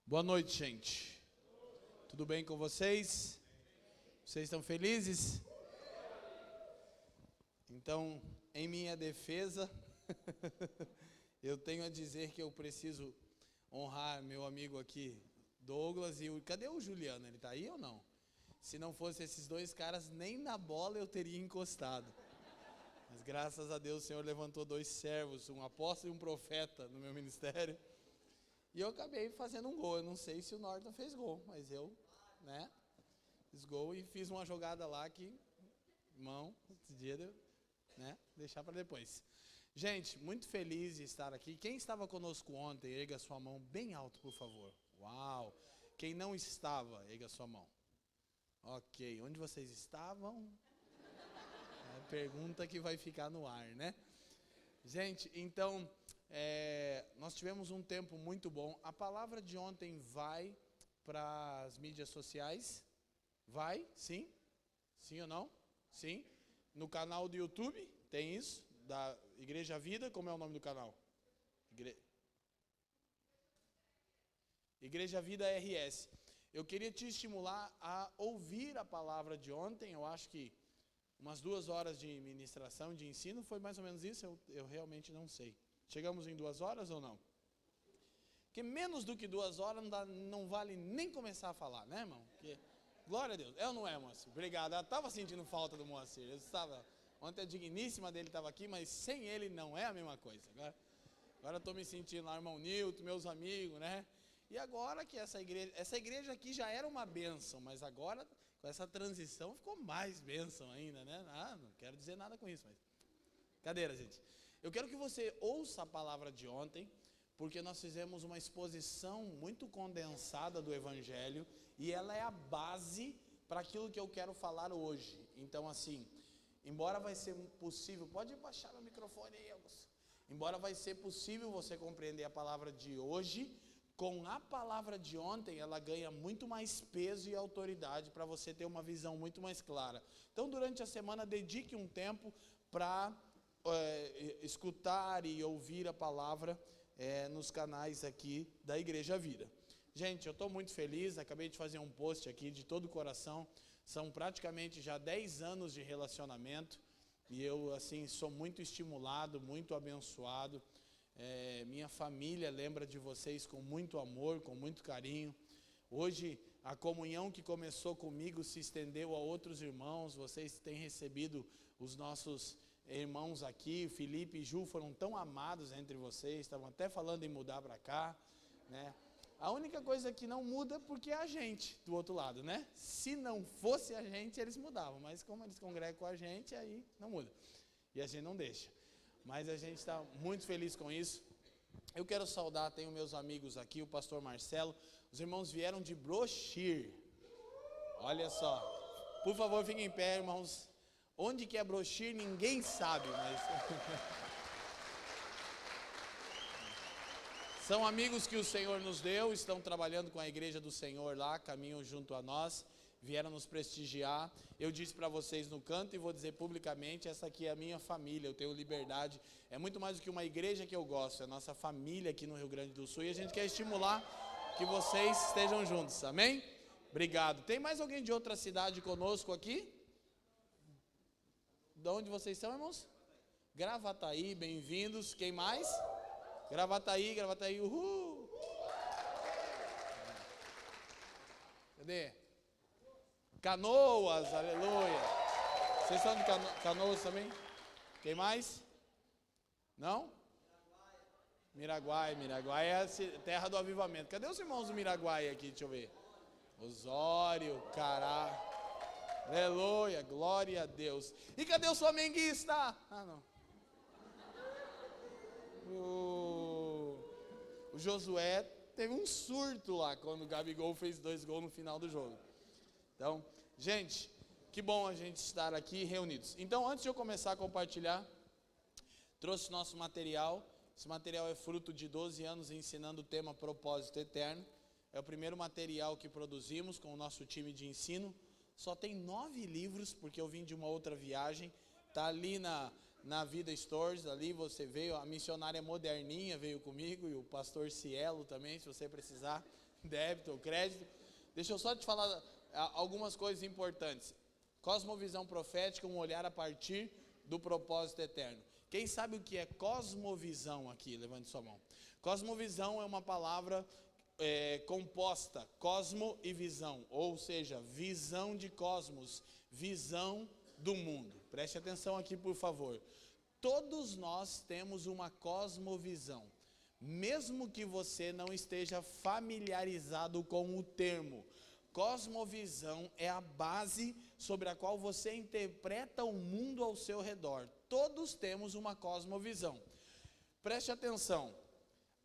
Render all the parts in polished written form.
Boa noite, gente. Tudo bem com vocês? Vocês estão felizes? Então, em minha defesa, eu tenho a dizer que eu preciso honrar meu amigo aqui, Douglas, cadê o Juliano? Ele está aí ou não? Se não fosse esses dois caras, nem na bola eu teria encostado. Mas graças a Deus o Senhor levantou dois servos, um apóstolo e um profeta no meu ministério. E eu acabei fazendo um gol. Eu não sei se o Norton fez gol, mas eu, fiz gol e fiz uma jogada lá que, irmão, esse dia, deixar para depois. Gente, muito feliz de estar aqui. Quem estava conosco ontem, erga sua mão bem alto, por favor. Uau! Quem não estava, erga sua mão. Ok, onde vocês estavam? É a pergunta que vai ficar no ar, né? Gente, então, nós tivemos um tempo muito bom. A palavra de ontem vai para as mídias sociais? Vai? Sim? Sim ou não? Sim? No canal do YouTube, tem isso? Da Igreja Vida, como é o nome do canal? Igreja Vida RS. Eu queria te estimular a ouvir a palavra de ontem. Eu acho que umas 2 horas de ministração, de ensino, foi mais ou menos isso? Eu realmente não sei. Chegamos em 2 horas ou não? Porque menos do que 2 horas não vale nem começar a falar, né, irmão? Porque, glória a Deus. É ou não é, Moacir? Obrigado. Eu estava sentindo falta do Moacir. Ontem a digníssima dele estava aqui, mas sem ele não é a mesma coisa. Agora eu estou me sentindo lá, irmão Nilton, meus amigos, né? E agora que essa igreja aqui já era uma bênção, mas agora com essa transição ficou mais bênção ainda, né? Não quero dizer nada com isso, mas... Cadeira, gente. Eu quero que você ouça a palavra de ontem, porque nós fizemos uma exposição muito condensada do Evangelho, e ela é a base para aquilo que eu quero falar hoje. Então, assim, embora vai ser possível... Pode baixar o microfone aí, Augusto. Embora vai ser possível você compreender a palavra de hoje, com a palavra de ontem, ela ganha muito mais peso e autoridade para você ter uma visão muito mais clara. Então, durante a semana, dedique um tempo para escutar e ouvir a palavra nos canais aqui da Igreja Vida. Gente, eu estou muito feliz, acabei de fazer um post aqui de todo o coração. São praticamente já 10 anos de relacionamento e eu, assim, sou muito estimulado, muito abençoado. Minha família lembra de vocês com muito amor, com muito carinho. Hoje, a comunhão que começou comigo se estendeu a outros irmãos. Vocês têm recebido os nossos irmãos aqui. Felipe e Ju foram tão amados entre vocês, estavam até falando em mudar para cá, né? A única coisa que não muda porque é a gente do outro lado, né? Se não fosse a gente, eles mudavam, mas como eles congregam com a gente, aí não muda. E a gente não deixa. Mas a gente está muito feliz com isso. Eu quero saudar, tenho meus amigos aqui, o pastor Marcelo. Os irmãos vieram de Brochir. Olha só. Por favor, fiquem em pé, irmãos. Onde que é Brochir, ninguém sabe, mas... São amigos que o Senhor nos deu, estão trabalhando com a igreja do Senhor lá, caminham junto a nós. Vieram nos prestigiar. Eu disse para vocês no canto e vou dizer publicamente, essa aqui é a minha família, eu tenho liberdade. É muito mais do que uma igreja que eu gosto, é a nossa família aqui no Rio Grande do Sul e a gente quer estimular que vocês estejam juntos, amém? Obrigado. Tem mais alguém de outra cidade conosco aqui? De onde vocês são, irmãos? Gravataí, bem-vindos. Quem mais? Gravataí, uhul! Cadê? Canoas, aleluia. Vocês são de Canoas também? Quem mais? Não? Miraguaia é a terra do avivamento. Cadê os irmãos do Miraguaia aqui? Deixa eu ver. Osório, Cará. Aleluia, glória a Deus. E cadê o flamenguista? Ah, não. O Josué teve um surto lá quando o Gabigol fez 2 gols no final do jogo. Então, gente, que bom a gente estar aqui reunidos. Então, antes de eu começar a compartilhar, trouxe nosso material. Esse material é fruto de 12 anos ensinando o tema Propósito Eterno. É o primeiro material que produzimos com o nosso time de ensino. Só tem 9 livros, porque eu vim de uma outra viagem. Está ali na Vida Stores, ali você veio, a missionária moderninha veio comigo, e o pastor Cielo também, se você precisar. débito ou crédito. Deixa eu só te falar algumas coisas importantes. Cosmovisão profética, um olhar a partir do propósito eterno. Quem sabe o que é cosmovisão aqui? Levante sua mão. Cosmovisão é uma palavra composta, cosmo e visão, ou seja, visão de cosmos, visão do mundo. Preste atenção aqui, por favor. Todos nós temos uma cosmovisão, mesmo que você não esteja familiarizado com o termo. Cosmovisão é a base sobre a qual você interpreta o mundo ao seu redor. Todos temos uma cosmovisão. Preste atenção.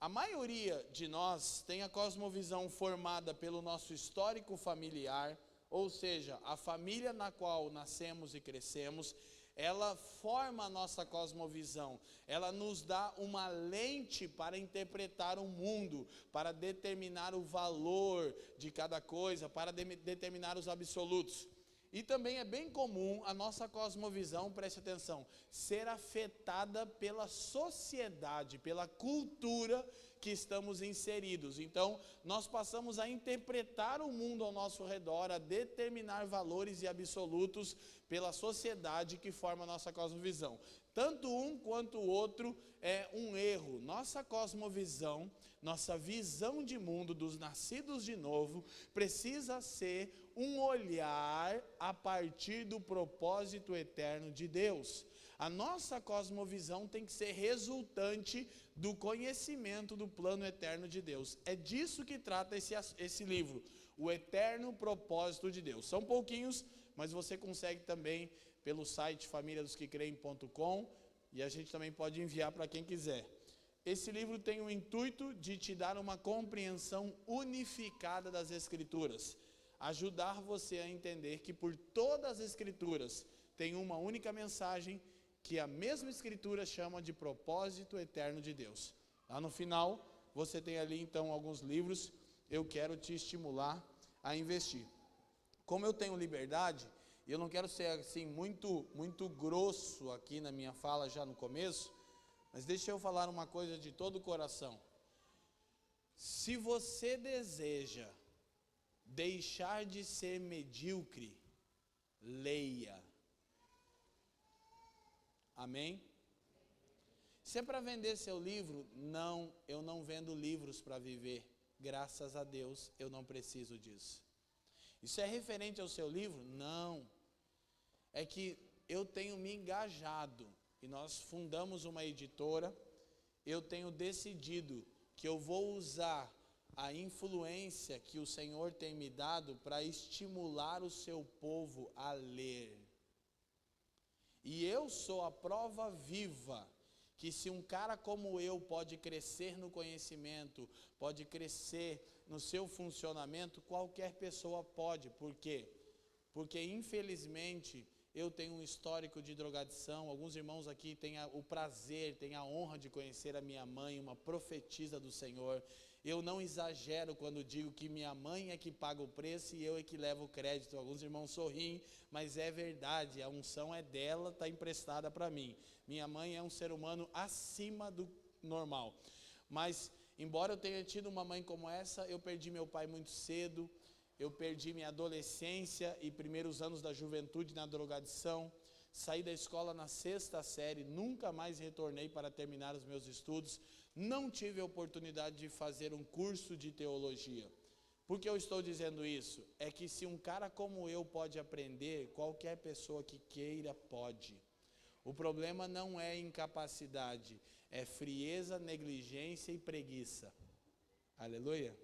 A maioria de nós tem a cosmovisão formada pelo nosso histórico familiar, ou seja, a família na qual nascemos e crescemos, ela forma a nossa cosmovisão, ela nos dá uma lente para interpretar o mundo, para determinar o valor de cada coisa, para determinar os absolutos. E também é bem comum a nossa cosmovisão, preste atenção, ser afetada pela sociedade, pela cultura que estamos inseridos. Então, nós passamos a interpretar o mundo ao nosso redor, a determinar valores e absolutos pela sociedade que forma a nossa cosmovisão. Tanto um quanto o outro é um erro. Nossa cosmovisão, nossa visão de mundo dos nascidos de novo, precisa ser um olhar a partir do propósito eterno de Deus. A nossa cosmovisão tem que ser resultante do conhecimento do plano eterno de Deus. É disso que trata esse livro, o eterno propósito de Deus. São pouquinhos, mas você consegue também pelo site famíliadosquecreem.com e a gente também pode enviar para quem quiser. Esse livro tem o intuito de te dar uma compreensão unificada das Escrituras, ajudar você a entender que por todas as Escrituras tem uma única mensagem que a mesma Escritura chama de propósito eterno de Deus. Lá no final, você tem ali então alguns livros, eu quero te estimular a investir. Como eu tenho liberdade, e eu não quero ser assim muito grosso aqui na minha fala já no começo, mas deixa eu falar uma coisa de todo o coração. Se você deseja deixar de ser medíocre, leia. Amém? Se é para vender seu livro, não, eu não vendo livros para viver. Graças a Deus, eu não preciso disso. Isso é referente ao seu livro? Não. É que eu tenho me engajado e nós fundamos uma editora. Eu tenho decidido que eu vou usar a influência que o Senhor tem me dado para estimular o seu povo a ler. E eu sou a prova viva que se um cara como eu pode crescer no conhecimento, pode crescer no seu funcionamento, qualquer pessoa pode. Por quê? Porque infelizmente eu tenho um histórico de drogadição. Alguns irmãos aqui têm o prazer, têm a honra de conhecer a minha mãe, uma profetisa do Senhor. Eu não exagero quando digo que minha mãe é que paga o preço e eu é que levo o crédito. Alguns irmãos sorriem, mas é verdade, a unção é dela, está emprestada para mim. Minha mãe é um ser humano acima do normal. Mas, embora eu tenha tido uma mãe como essa, eu perdi meu pai muito cedo, eu perdi minha adolescência e primeiros anos da juventude na drogadição. Saí da escola na 6ª série, nunca mais retornei para terminar os meus estudos. Não tive a oportunidade de fazer um curso de teologia. Por que eu estou dizendo isso? É que se um cara como eu pode aprender, qualquer pessoa que queira pode. O problema não é incapacidade, é frieza, negligência e preguiça. Aleluia?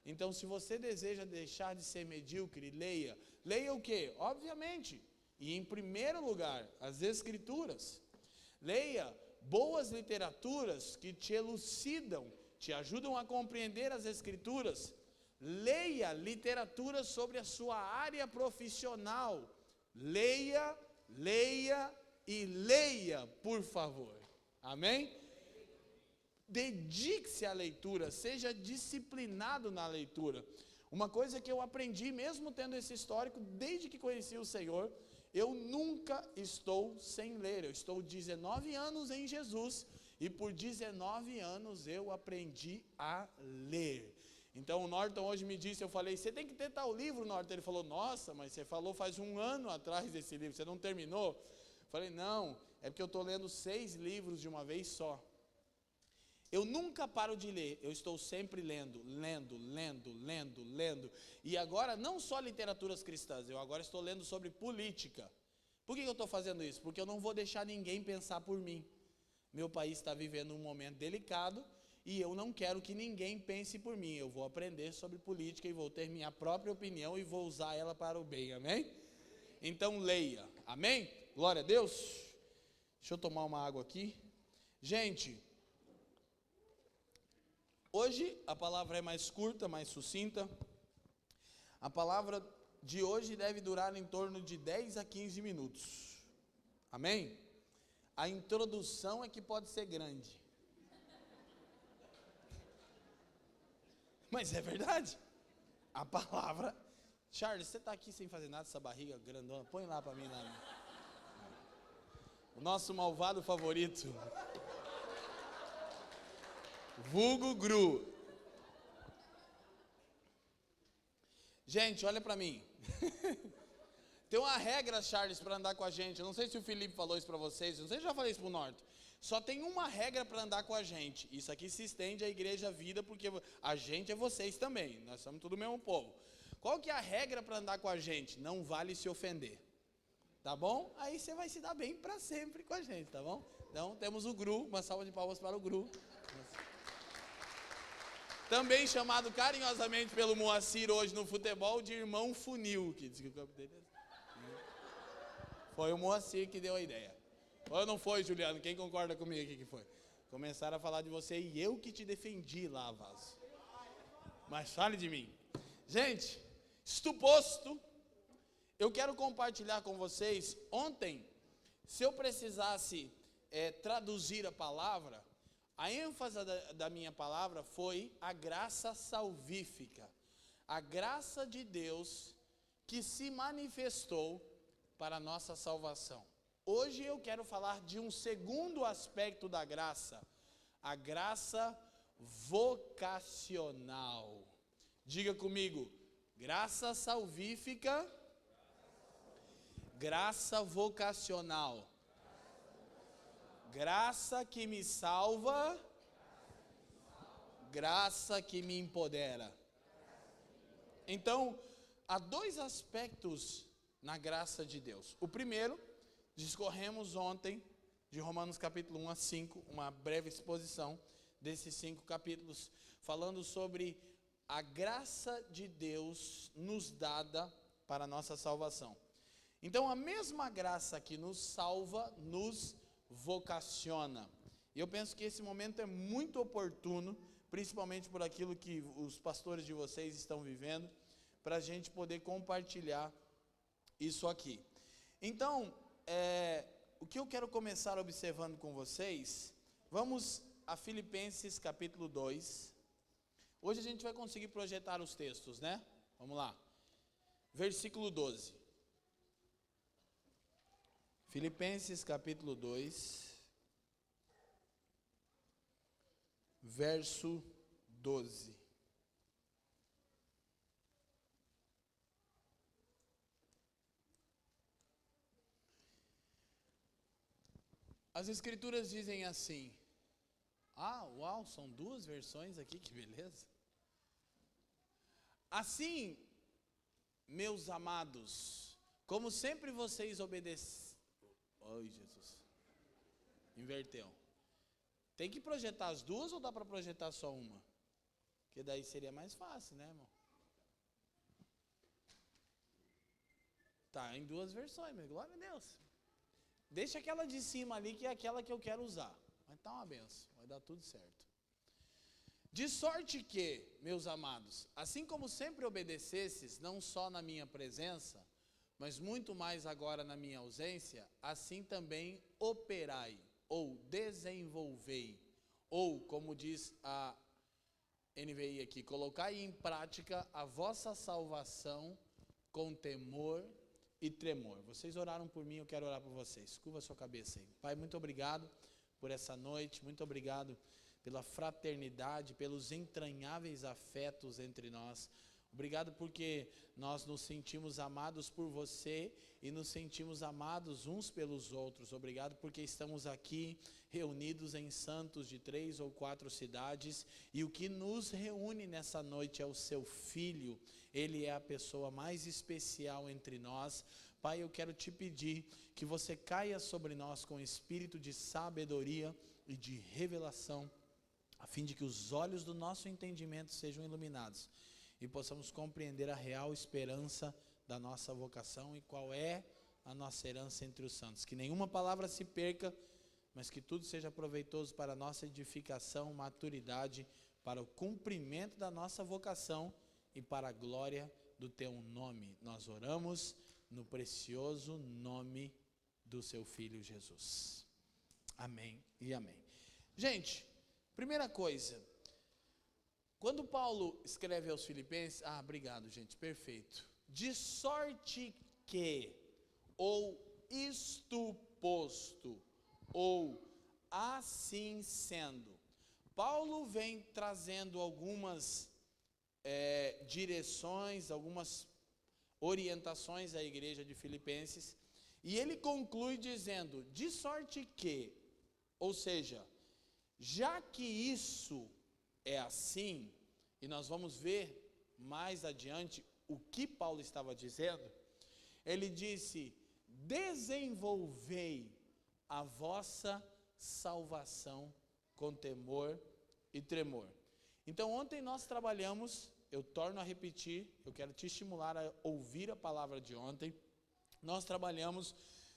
Então, se você deseja deixar de ser medíocre, leia. Leia o quê? Obviamente, e em primeiro lugar, as Escrituras. Leia boas literaturas que te elucidam, te ajudam a compreender as Escrituras. Leia literatura sobre a sua área profissional. Leia, leia e leia, por favor. Amém? Dedique-se à leitura, seja disciplinado na leitura. Uma coisa que eu aprendi, mesmo tendo esse histórico, desde que conheci o Senhor, eu nunca estou sem ler. Eu estou 19 anos em Jesus e por 19 anos eu aprendi a ler. Então o Norton hoje me disse, eu falei, você tem que ter tal livro, Norton. Ele falou, nossa, mas você falou faz 1 ano atrás desse livro, você não terminou? Eu falei, não, é porque eu estou lendo 6 livros de uma vez só. Eu nunca paro de ler, eu estou sempre lendo. E agora não só literaturas cristãs, eu agora estou lendo sobre política. Por que eu estou fazendo isso? Porque eu não vou deixar ninguém pensar por mim. Meu país está vivendo um momento delicado e eu não quero que ninguém pense por mim. Eu vou aprender sobre política e vou ter minha própria opinião e vou usar ela para o bem, amém? Então leia, amém? Glória a Deus. Deixa eu tomar uma água aqui. Gente, hoje a palavra é mais curta, mais sucinta. A palavra de hoje deve durar em torno de 10 a 15 minutos. Amém? A introdução é que pode ser grande. Mas é verdade. A palavra... Charles, você está aqui sem fazer nada, essa barriga grandona, põe lá para mim. O nosso malvado favorito. Vulgo Gru. Gente, olha para mim. Tem uma regra, Charles, para andar com a gente. Eu não sei se o Felipe falou isso para vocês, não sei se eu já falei isso para o Norte. Só tem uma regra para andar com a gente. Isso aqui se estende à Igreja Vida, porque a gente é vocês também. Nós somos tudo o mesmo povo. Qual que é a regra para andar com a gente? Não vale se ofender. Tá bom? Aí você vai se dar bem para sempre com a gente, tá bom? Então, temos o Gru, uma salva de palmas para o Gru. Também chamado carinhosamente pelo Moacir hoje no futebol de irmão funil, que diz que o campo dele foi o Moacir que deu a ideia. Ou não foi, Juliano? Quem concorda comigo aqui que foi? Começaram a falar de você e eu que te defendi lá, Vaso. Mas fale de mim. Gente, isto posto, eu quero compartilhar com vocês. Ontem, se eu precisasse traduzir a palavra, a ênfase da minha palavra foi a graça salvífica. A graça de Deus que se manifestou para a nossa salvação. Hoje eu quero falar de um segundo aspecto da graça, a graça vocacional. Diga comigo, graça salvífica, graça vocacional. Graça que me salva, graça que me empodera. Então, há 2 aspectos na graça de Deus. O primeiro, discorremos ontem, de Romanos capítulo 1 a 5, uma breve exposição desses 5 capítulos, falando sobre a graça de Deus nos dada para a nossa salvação. Então, a mesma graça que nos salva, nos vocaciona. E eu penso que esse momento é muito oportuno, principalmente por aquilo que os pastores de vocês estão vivendo, para a gente poder compartilhar isso aqui. Então, o que eu quero começar observando com vocês, vamos a Filipenses capítulo 2. Hoje a gente vai conseguir projetar os textos, né? Vamos lá. Versículo 12. Filipenses capítulo 2, verso 12. As escrituras dizem assim, uau, são 2 versões aqui, que beleza. Assim, meus amados, como sempre vocês obedecem. Oi, Jesus. Inverteu. Tem que projetar as 2 ou dá para projetar só uma? Porque daí seria mais fácil, né, irmão? Tá em 2 versões, mas glória a Deus. Deixa aquela de cima ali, que é aquela que eu quero usar. Vai estar uma benção, vai dar tudo certo. De sorte que, meus amados, assim como sempre obedecesses, não só na minha presença, mas muito mais agora na minha ausência, assim também operai, ou desenvolvei, ou, como diz a NVI aqui, colocai em prática a vossa salvação com temor e tremor. Vocês oraram por mim, eu quero orar por vocês. Curva a sua cabeça aí. Pai, muito obrigado por essa noite, muito obrigado pela fraternidade, pelos entranháveis afetos entre nós. Obrigado porque nós nos sentimos amados por você e nos sentimos amados uns pelos outros. Obrigado porque estamos aqui reunidos em santos de 3 ou 4 cidades e o que nos reúne nessa noite é o seu Filho. Ele é a pessoa mais especial entre nós. Pai, eu quero te pedir que você caia sobre nós com espírito de sabedoria e de revelação, a fim de que os olhos do nosso entendimento sejam iluminados e possamos compreender a real esperança da nossa vocação e qual é a nossa herança entre os santos. Que nenhuma palavra se perca, mas que tudo seja proveitoso para a nossa edificação, maturidade, para o cumprimento da nossa vocação e para a glória do teu nome. Nós oramos no precioso nome do seu Filho Jesus. Amém e amém. Gente, primeira coisa, quando Paulo escreve aos Filipenses, obrigado, gente, perfeito. De sorte que, ou isto posto, ou assim sendo. Paulo vem trazendo algumas direções, algumas orientações à igreja de Filipenses, e ele conclui dizendo, de sorte que, ou seja, já que isso é assim, e nós vamos ver mais adiante o que Paulo estava dizendo, ele disse, desenvolvei a vossa salvação com temor e tremor. Então ontem nós trabalhamos, eu torno a repetir, eu quero te estimular a ouvir a palavra de ontem, nós trabalhamos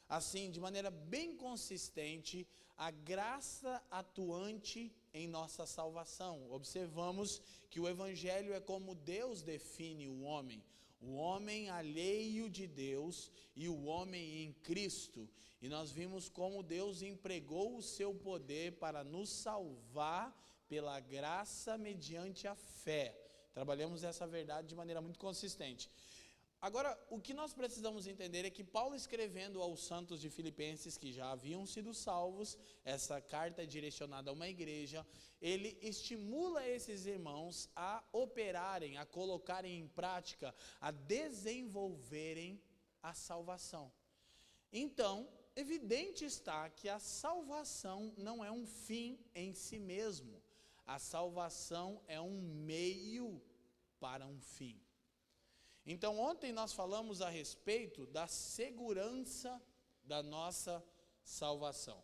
assim, de maneira bem consistente, a graça atuante em nossa salvação. Observamos que o Evangelho é como Deus define o homem alheio de Deus e o homem em Cristo. E nós vimos como Deus empregou o seu poder para nos salvar pela graça mediante a fé. Trabalhamos essa verdade de maneira muito consistente. Agora, o que nós precisamos entender é que Paulo, escrevendo aos santos de Filipenses, que já haviam sido salvos, essa carta é direcionada a uma igreja, ele estimula esses irmãos a operarem, a colocarem em prática, a desenvolverem a salvação. Então, evidente está que a salvação não é um fim em si mesmo, a salvação é um meio para um fim. Então ontem nós falamos a respeito da segurança da nossa salvação.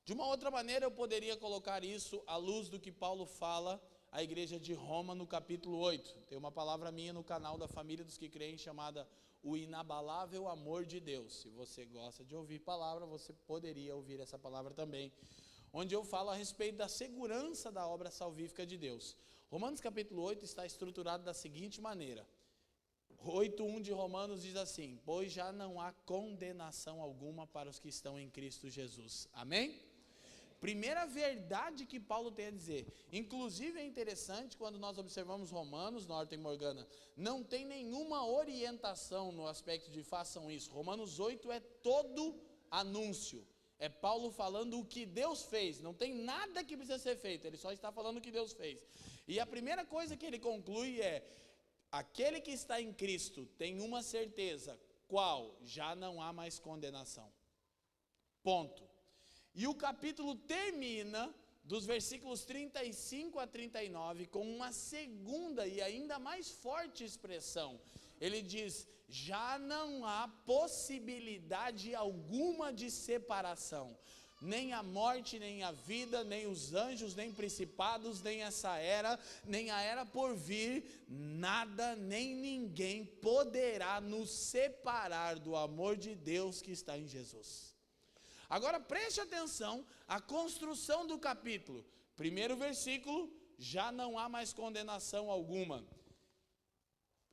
De uma outra maneira eu poderia colocar isso à luz do que Paulo fala à igreja de Roma no capítulo 8. Tem uma palavra minha no canal da Família dos que Creem chamada O Inabalável Amor de Deus. Se você gosta de ouvir palavra, você poderia ouvir essa palavra também, onde eu falo a respeito da segurança da obra salvífica de Deus. Romanos capítulo 8 está estruturado da seguinte maneira. 8:1 de Romanos diz assim, pois já não há condenação alguma para os que estão em Cristo Jesus. Amém? Primeira verdade que Paulo tem a dizer. Inclusive é interessante quando nós observamos Romanos, Norton e Morgana, não tem nenhuma orientação no aspecto de façam isso. Romanos 8 é todo anúncio. É Paulo falando o que Deus fez, não tem nada que precisa ser feito, ele só está falando o que Deus fez. E a primeira coisa que ele conclui é, aquele que está em Cristo tem uma certeza, qual? Já não há mais condenação. Ponto. E o capítulo termina, dos versículos 35 a 39, com uma segunda e ainda mais forte expressão. Ele diz, já não há possibilidade alguma de separação. Nem a morte, nem a vida, nem os anjos, nem principados, nem essa era, nem a era por vir, nada, nem ninguém poderá nos separar do amor de Deus que está em Jesus. Agora preste atenção à construção do capítulo. Primeiro versículo, já não há mais condenação alguma.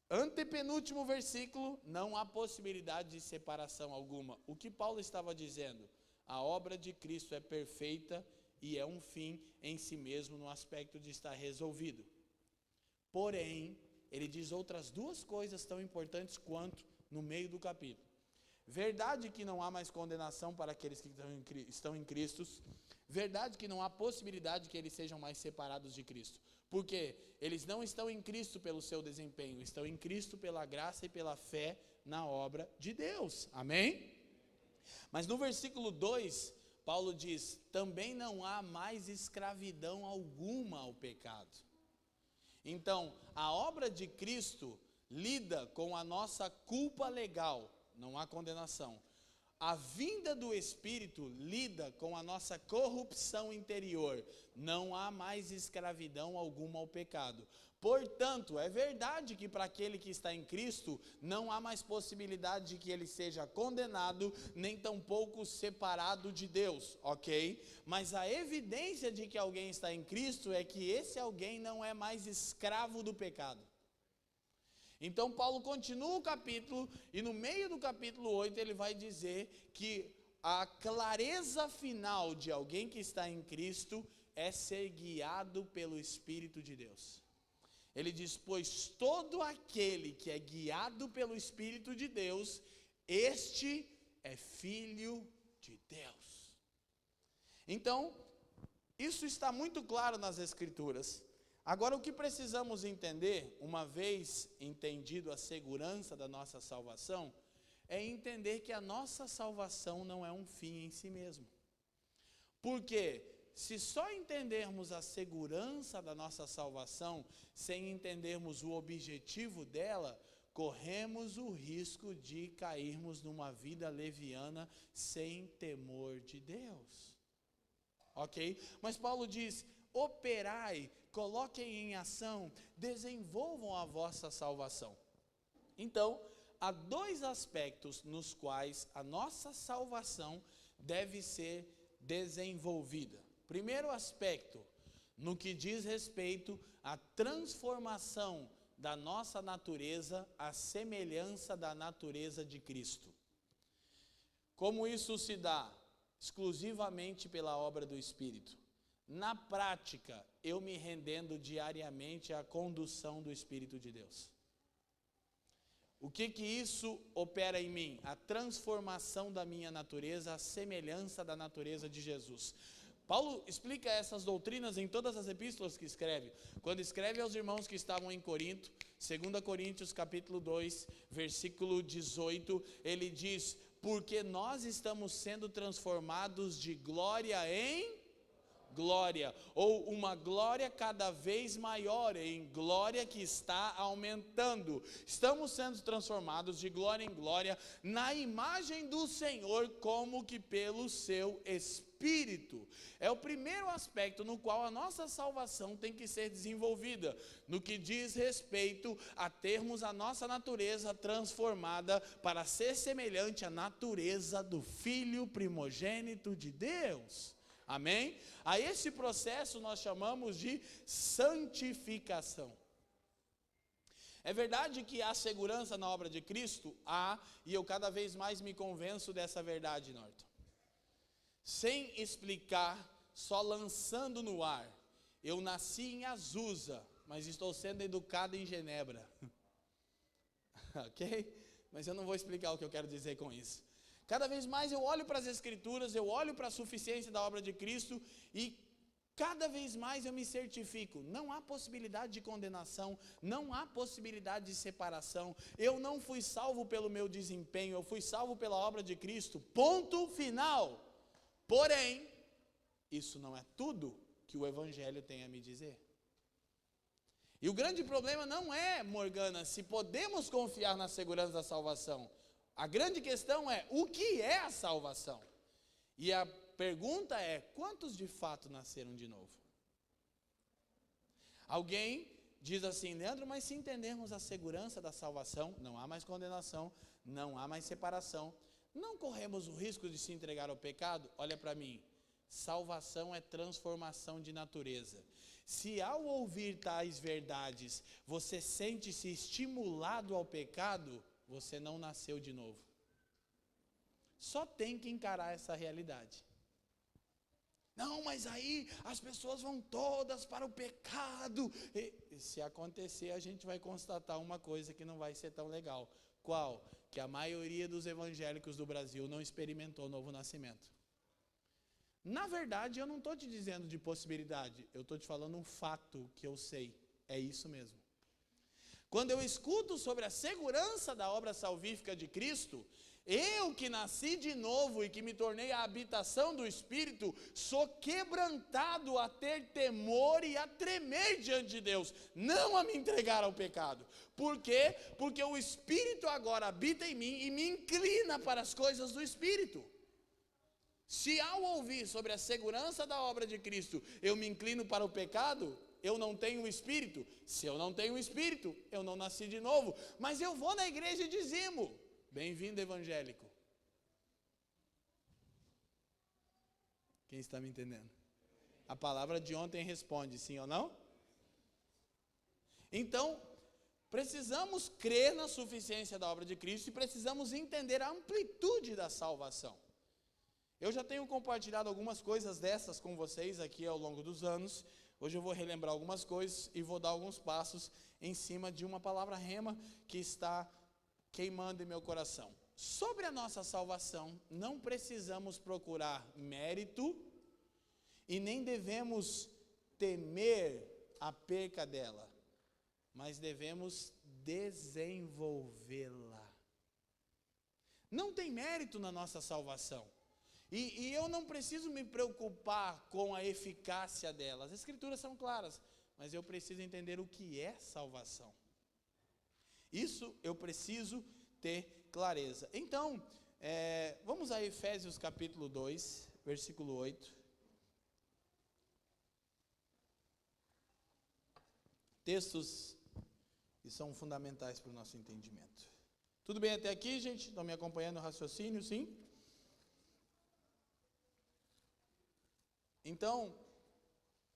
Antepenúltimo versículo, não há possibilidade de separação alguma. O que Paulo estava dizendo? A obra de Cristo é perfeita e é um fim em si mesmo no aspecto de estar resolvido. Porém, ele diz outras duas coisas tão importantes quanto no meio do capítulo. Verdade que não há mais condenação para aqueles que estão em Cristo. Verdade que não há possibilidade que eles sejam mais separados de Cristo. Porque eles não estão em Cristo pelo seu desempenho, estão em Cristo pela graça e pela fé na obra de Deus. Amém? Mas no versículo 2, Paulo diz: também não há mais escravidão alguma ao pecado. Então, a obra de Cristo lida com a nossa culpa legal, não há condenação. A vinda do Espírito lida com a nossa corrupção interior, não há mais escravidão alguma ao pecado. Portanto, é verdade que para aquele que está em Cristo, não há mais possibilidade de que ele seja condenado, nem tampouco separado de Deus, ok? Mas a evidência de que alguém está em Cristo é que esse alguém não é mais escravo do pecado. Então Paulo continua o capítulo, e no meio do capítulo 8 ele vai dizer que a clareza final de alguém que está em Cristo é ser guiado pelo Espírito de Deus. Ele diz: pois todo aquele que é guiado pelo Espírito de Deus, este é filho de Deus. Então, isso está muito claro nas Escrituras. Agora, o que precisamos entender, uma vez entendido a segurança da nossa salvação, é entender que a nossa salvação não é um fim em si mesmo. Porque se só entendermos a segurança da nossa salvação, sem entendermos o objetivo dela, corremos o risco de cairmos numa vida leviana sem temor de Deus. Ok? Mas Paulo diz: operai, coloquem em ação, desenvolvam a vossa salvação. Então, há dois aspectos nos quais a nossa salvação deve ser desenvolvida. Primeiro aspecto, no que diz respeito à transformação da nossa natureza à semelhança da natureza de Cristo. Como isso se dá? Exclusivamente pela obra do Espírito. Na prática, eu me rendendo diariamente à condução do Espírito de Deus. O que isso opera em mim? A transformação da minha natureza, a semelhança da natureza de Jesus. Paulo explica essas doutrinas em todas as epístolas que escreve. Quando escreve aos irmãos que estavam em Corinto, 2 Coríntios capítulo 2, versículo 18, ele diz: porque nós estamos sendo transformados de glória em glória, ou uma glória cada vez maior, em glória que está aumentando. Estamos sendo transformados de glória em glória na imagem do Senhor, como que pelo seu Espírito. É o primeiro aspecto no qual a nossa salvação tem que ser desenvolvida, no que diz respeito a termos a nossa natureza transformada para ser semelhante à natureza do Filho primogênito de Deus. Amém? A esse processo nós chamamos de santificação. É verdade que há segurança na obra de Cristo? Há, e eu cada vez mais me convenço dessa verdade, Norton. Sem explicar, só lançando no ar. Eu nasci em Azusa, mas estou sendo educado em Genebra. Ok? Mas eu não vou explicar o que eu quero dizer com isso. Cada vez mais eu olho para as Escrituras, eu olho para a suficiência da obra de Cristo e cada vez mais eu me certifico. Não há possibilidade de condenação, não há possibilidade de separação. Eu não fui salvo pelo meu desempenho, eu fui salvo pela obra de Cristo. Ponto final. Porém, isso não é tudo que o Evangelho tem a me dizer. E o grande problema não é, Morgana, se podemos confiar na segurança da salvação. A grande questão é, o que é a salvação? E a pergunta é, quantos de fato nasceram de novo? Alguém diz assim: Leandro, mas se entendermos a segurança da salvação, não há mais condenação, não há mais separação, não corremos o risco de se entregar ao pecado? Olha para mim, salvação é transformação de natureza. Se ao ouvir tais verdades, você sente-se estimulado ao pecado, você não nasceu de novo. Só tem que encarar essa realidade. Não, mas aí as pessoas vão todas para o pecado. E se acontecer, a gente vai constatar uma coisa que não vai ser tão legal. Qual? Que a maioria dos evangélicos do Brasil não experimentou o novo nascimento. Na verdade, eu não estou te dizendo de possibilidade, eu estou te falando um fato que eu sei. É isso mesmo. Quando eu escuto sobre a segurança da obra salvífica de Cristo, eu que nasci de novo e que me tornei a habitação do Espírito, sou quebrantado a ter temor e a tremer diante de Deus, não a me entregar ao pecado. Por quê? Porque o Espírito agora habita em mim e me inclina para as coisas do Espírito. Se ao ouvir sobre a segurança da obra de Cristo, eu me inclino para o pecado, eu não tenho o Espírito. Se eu não tenho o Espírito, eu não nasci de novo. Mas eu vou na igreja e dizimo. Bem-vindo, evangélico. Quem está me entendendo? A palavra de ontem responde sim ou não? Então, precisamos crer na suficiência da obra de Cristo e precisamos entender a amplitude da salvação. Eu já tenho compartilhado algumas coisas dessas com vocês aqui ao longo dos anos. Hoje eu vou relembrar algumas coisas e vou dar alguns passos em cima de uma palavra rema que está queimando em meu coração. Sobre a nossa salvação, não precisamos procurar mérito e nem devemos temer a perca dela, mas devemos desenvolvê-la. Não tem mérito na nossa salvação. E eu não preciso me preocupar com a eficácia dela. As Escrituras são claras, mas eu preciso entender o que é salvação. Isso eu preciso ter clareza. Então, vamos a Efésios capítulo 2, versículo 8. Textos que são fundamentais para o nosso entendimento. Tudo bem até aqui, gente? Estão me acompanhando no raciocínio, sim? Então,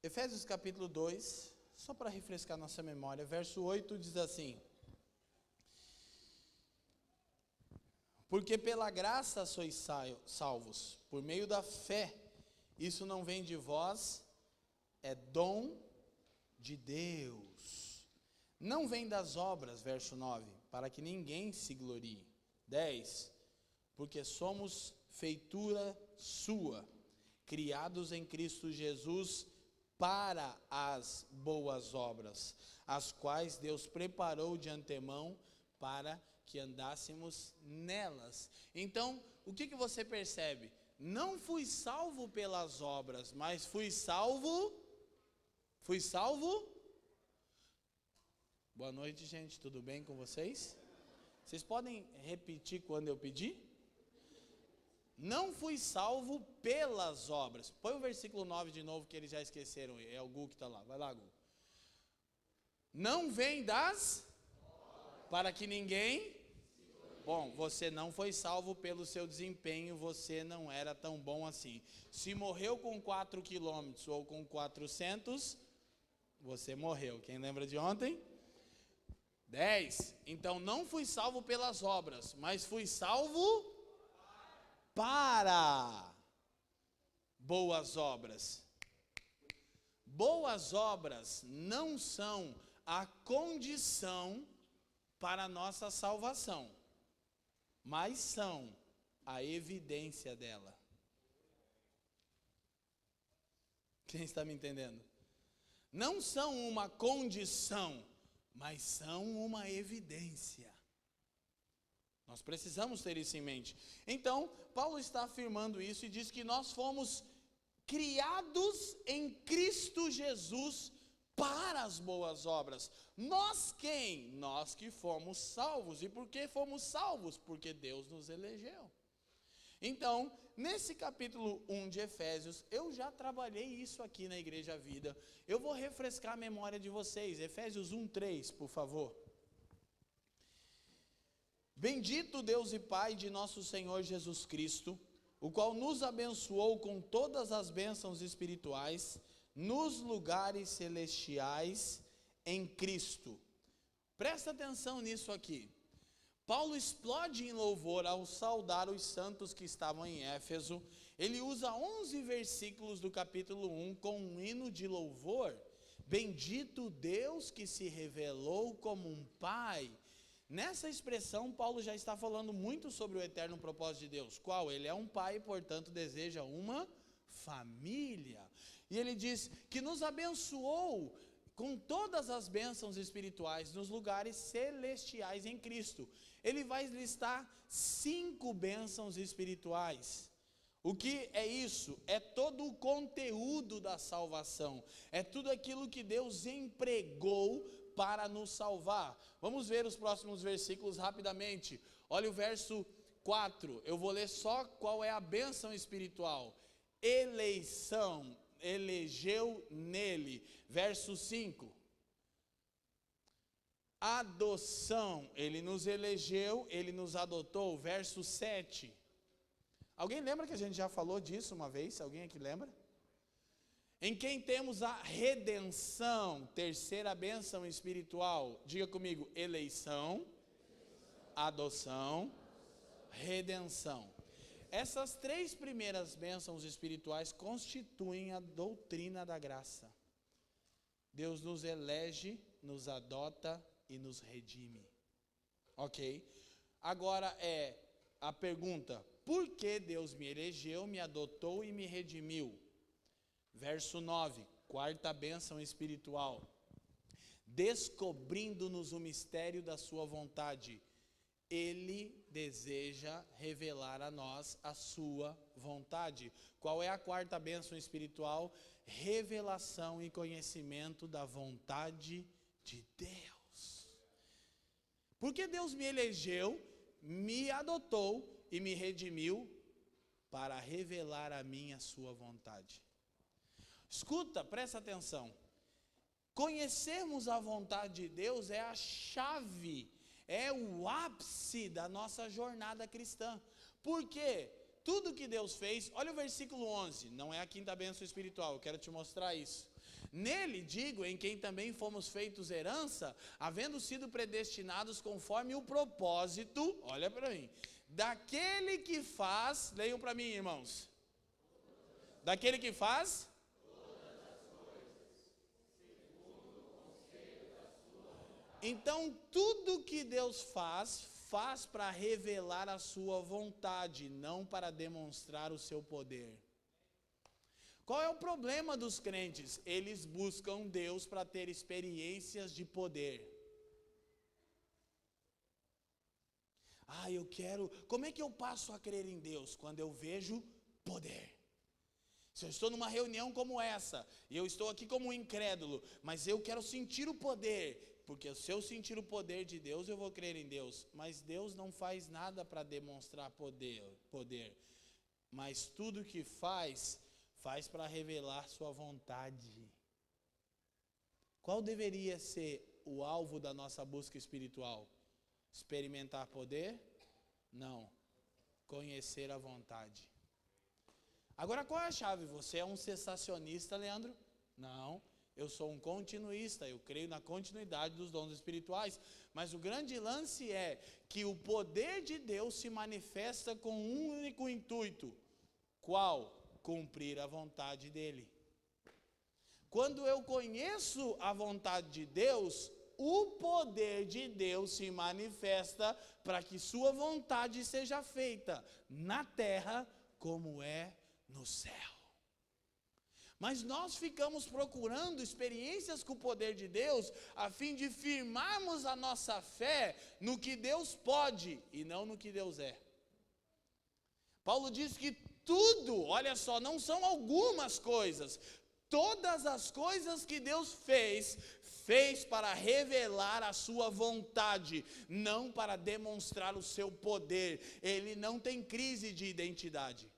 Efésios capítulo 2, só para refrescar nossa memória, verso 8 diz assim: porque pela graça sois salvos, por meio da fé, isso não vem de vós, é dom de Deus. Não vem das obras, verso 9, para que ninguém se glorie. 10, porque somos feitura sua, criados em Cristo Jesus para as boas obras, as quais Deus preparou de antemão para que andássemos nelas. Então, o que você percebe? Não fui salvo pelas obras, mas fui salvo. Boa noite, gente, tudo bem com vocês? Vocês podem repetir quando eu pedir? Não fui salvo pelas obras. Põe o versículo 9 de novo, que eles já esqueceram. É o Gu que está lá. Vai lá, Gu. Não vem das... para que ninguém... Bom, você não foi salvo pelo seu desempenho, você não era tão bom assim. Se morreu com 4 quilômetros ou com 400, você morreu. Quem lembra de ontem? 10. Então, não fui salvo pelas obras, mas fui salvo... para boas obras. Boas obras não são a condição para a nossa salvação, mas são a evidência dela. Quem está me entendendo? Não são uma condição, mas são uma evidência. Nós precisamos ter isso em mente. Então, Paulo está afirmando isso e diz que nós fomos criados em Cristo Jesus para as boas obras. Nós quem? Nós que fomos salvos. E por que fomos salvos? Porque Deus nos elegeu. Então, nesse capítulo 1 de Efésios, eu já trabalhei isso aqui na Igreja Vida. Eu vou refrescar a memória de vocês. Efésios 1:3, por favor. Bendito Deus e Pai de nosso Senhor Jesus Cristo, o qual nos abençoou com todas as bênçãos espirituais nos lugares celestiais em Cristo. Presta atenção nisso aqui. Paulo explode em louvor ao saudar os santos que estavam em Éfeso. Ele usa 11 versículos do capítulo 1 com um hino de louvor. Bendito Deus que se revelou como um Pai. Nessa expressão, Paulo já está falando muito sobre o eterno propósito de Deus. Qual? Ele é um pai, portanto, deseja uma família. E ele diz que nos abençoou com todas as bênçãos espirituais nos lugares celestiais em Cristo. Ele vai listar 5 bênçãos espirituais. O que é isso? É todo o conteúdo da salvação. É tudo aquilo que Deus empregou para nos salvar. Vamos ver os próximos versículos rapidamente. Olha o verso 4. Eu vou ler só qual é a bênção espiritual. Eleição. Elegeu nele. Verso 5. Adoção. Ele nos elegeu, ele nos adotou. Verso 7. Alguém lembra que a gente já falou disso uma vez? Alguém aqui lembra? Em quem temos a redenção, terceira bênção espiritual. Diga comigo, eleição, adoção, redenção. Essas 3 primeiras bênçãos espirituais constituem a doutrina da graça. Deus nos elege, nos adota e nos redime. Ok? Agora é a pergunta: por que Deus me elegeu, me adotou e me redimiu? Verso 9, quarta bênção espiritual. Descobrindo-nos o mistério da sua vontade. Ele deseja revelar a nós a sua vontade. Qual é a quarta bênção espiritual? Revelação e conhecimento da vontade de Deus. Porque Deus me elegeu, me adotou e me redimiu para revelar a mim a sua vontade. Escuta, presta atenção. Conhecermos a vontade de Deus é a chave, é o ápice da nossa jornada cristã. Por quê? Tudo que Deus fez, olha o versículo 11, não é a quinta bênção espiritual, eu quero te mostrar isso. Nele, digo, em quem também fomos feitos herança, havendo sido predestinados conforme o propósito, olha para mim, daquele que faz, leiam para mim, irmãos, daquele que faz então, tudo que Deus faz para revelar a sua vontade, não para demonstrar o seu poder. Qual é o problema dos crentes? Eles buscam Deus para ter experiências de poder. Eu quero... Como é que eu passo a crer em Deus? Quando eu vejo poder. Se eu estou numa reunião como essa, e eu estou aqui como um incrédulo, mas eu quero sentir o poder... Porque se eu sentir o poder de Deus, eu vou crer em Deus. Mas Deus não faz nada para demonstrar poder. Mas tudo que faz para revelar sua vontade. Qual deveria ser o alvo da nossa busca espiritual? Experimentar poder? Não. Conhecer a vontade. Agora, qual é a chave? Você é um cessacionista, Leandro? Não. Eu sou um continuista, eu creio na continuidade dos dons espirituais, mas o grande lance é que o poder de Deus se manifesta com um único intuito. Qual? Cumprir a vontade dele. Quando eu conheço a vontade de Deus, o poder de Deus se manifesta para que sua vontade seja feita na terra como é no céu. Mas nós ficamos procurando experiências com o poder de Deus a fim de firmarmos a nossa fé no que Deus pode e não no que Deus é. Paulo diz que tudo, olha só, não são algumas coisas. Todas as coisas que Deus fez para revelar a sua vontade, não para demonstrar o seu poder. Ele não tem crise de identidade.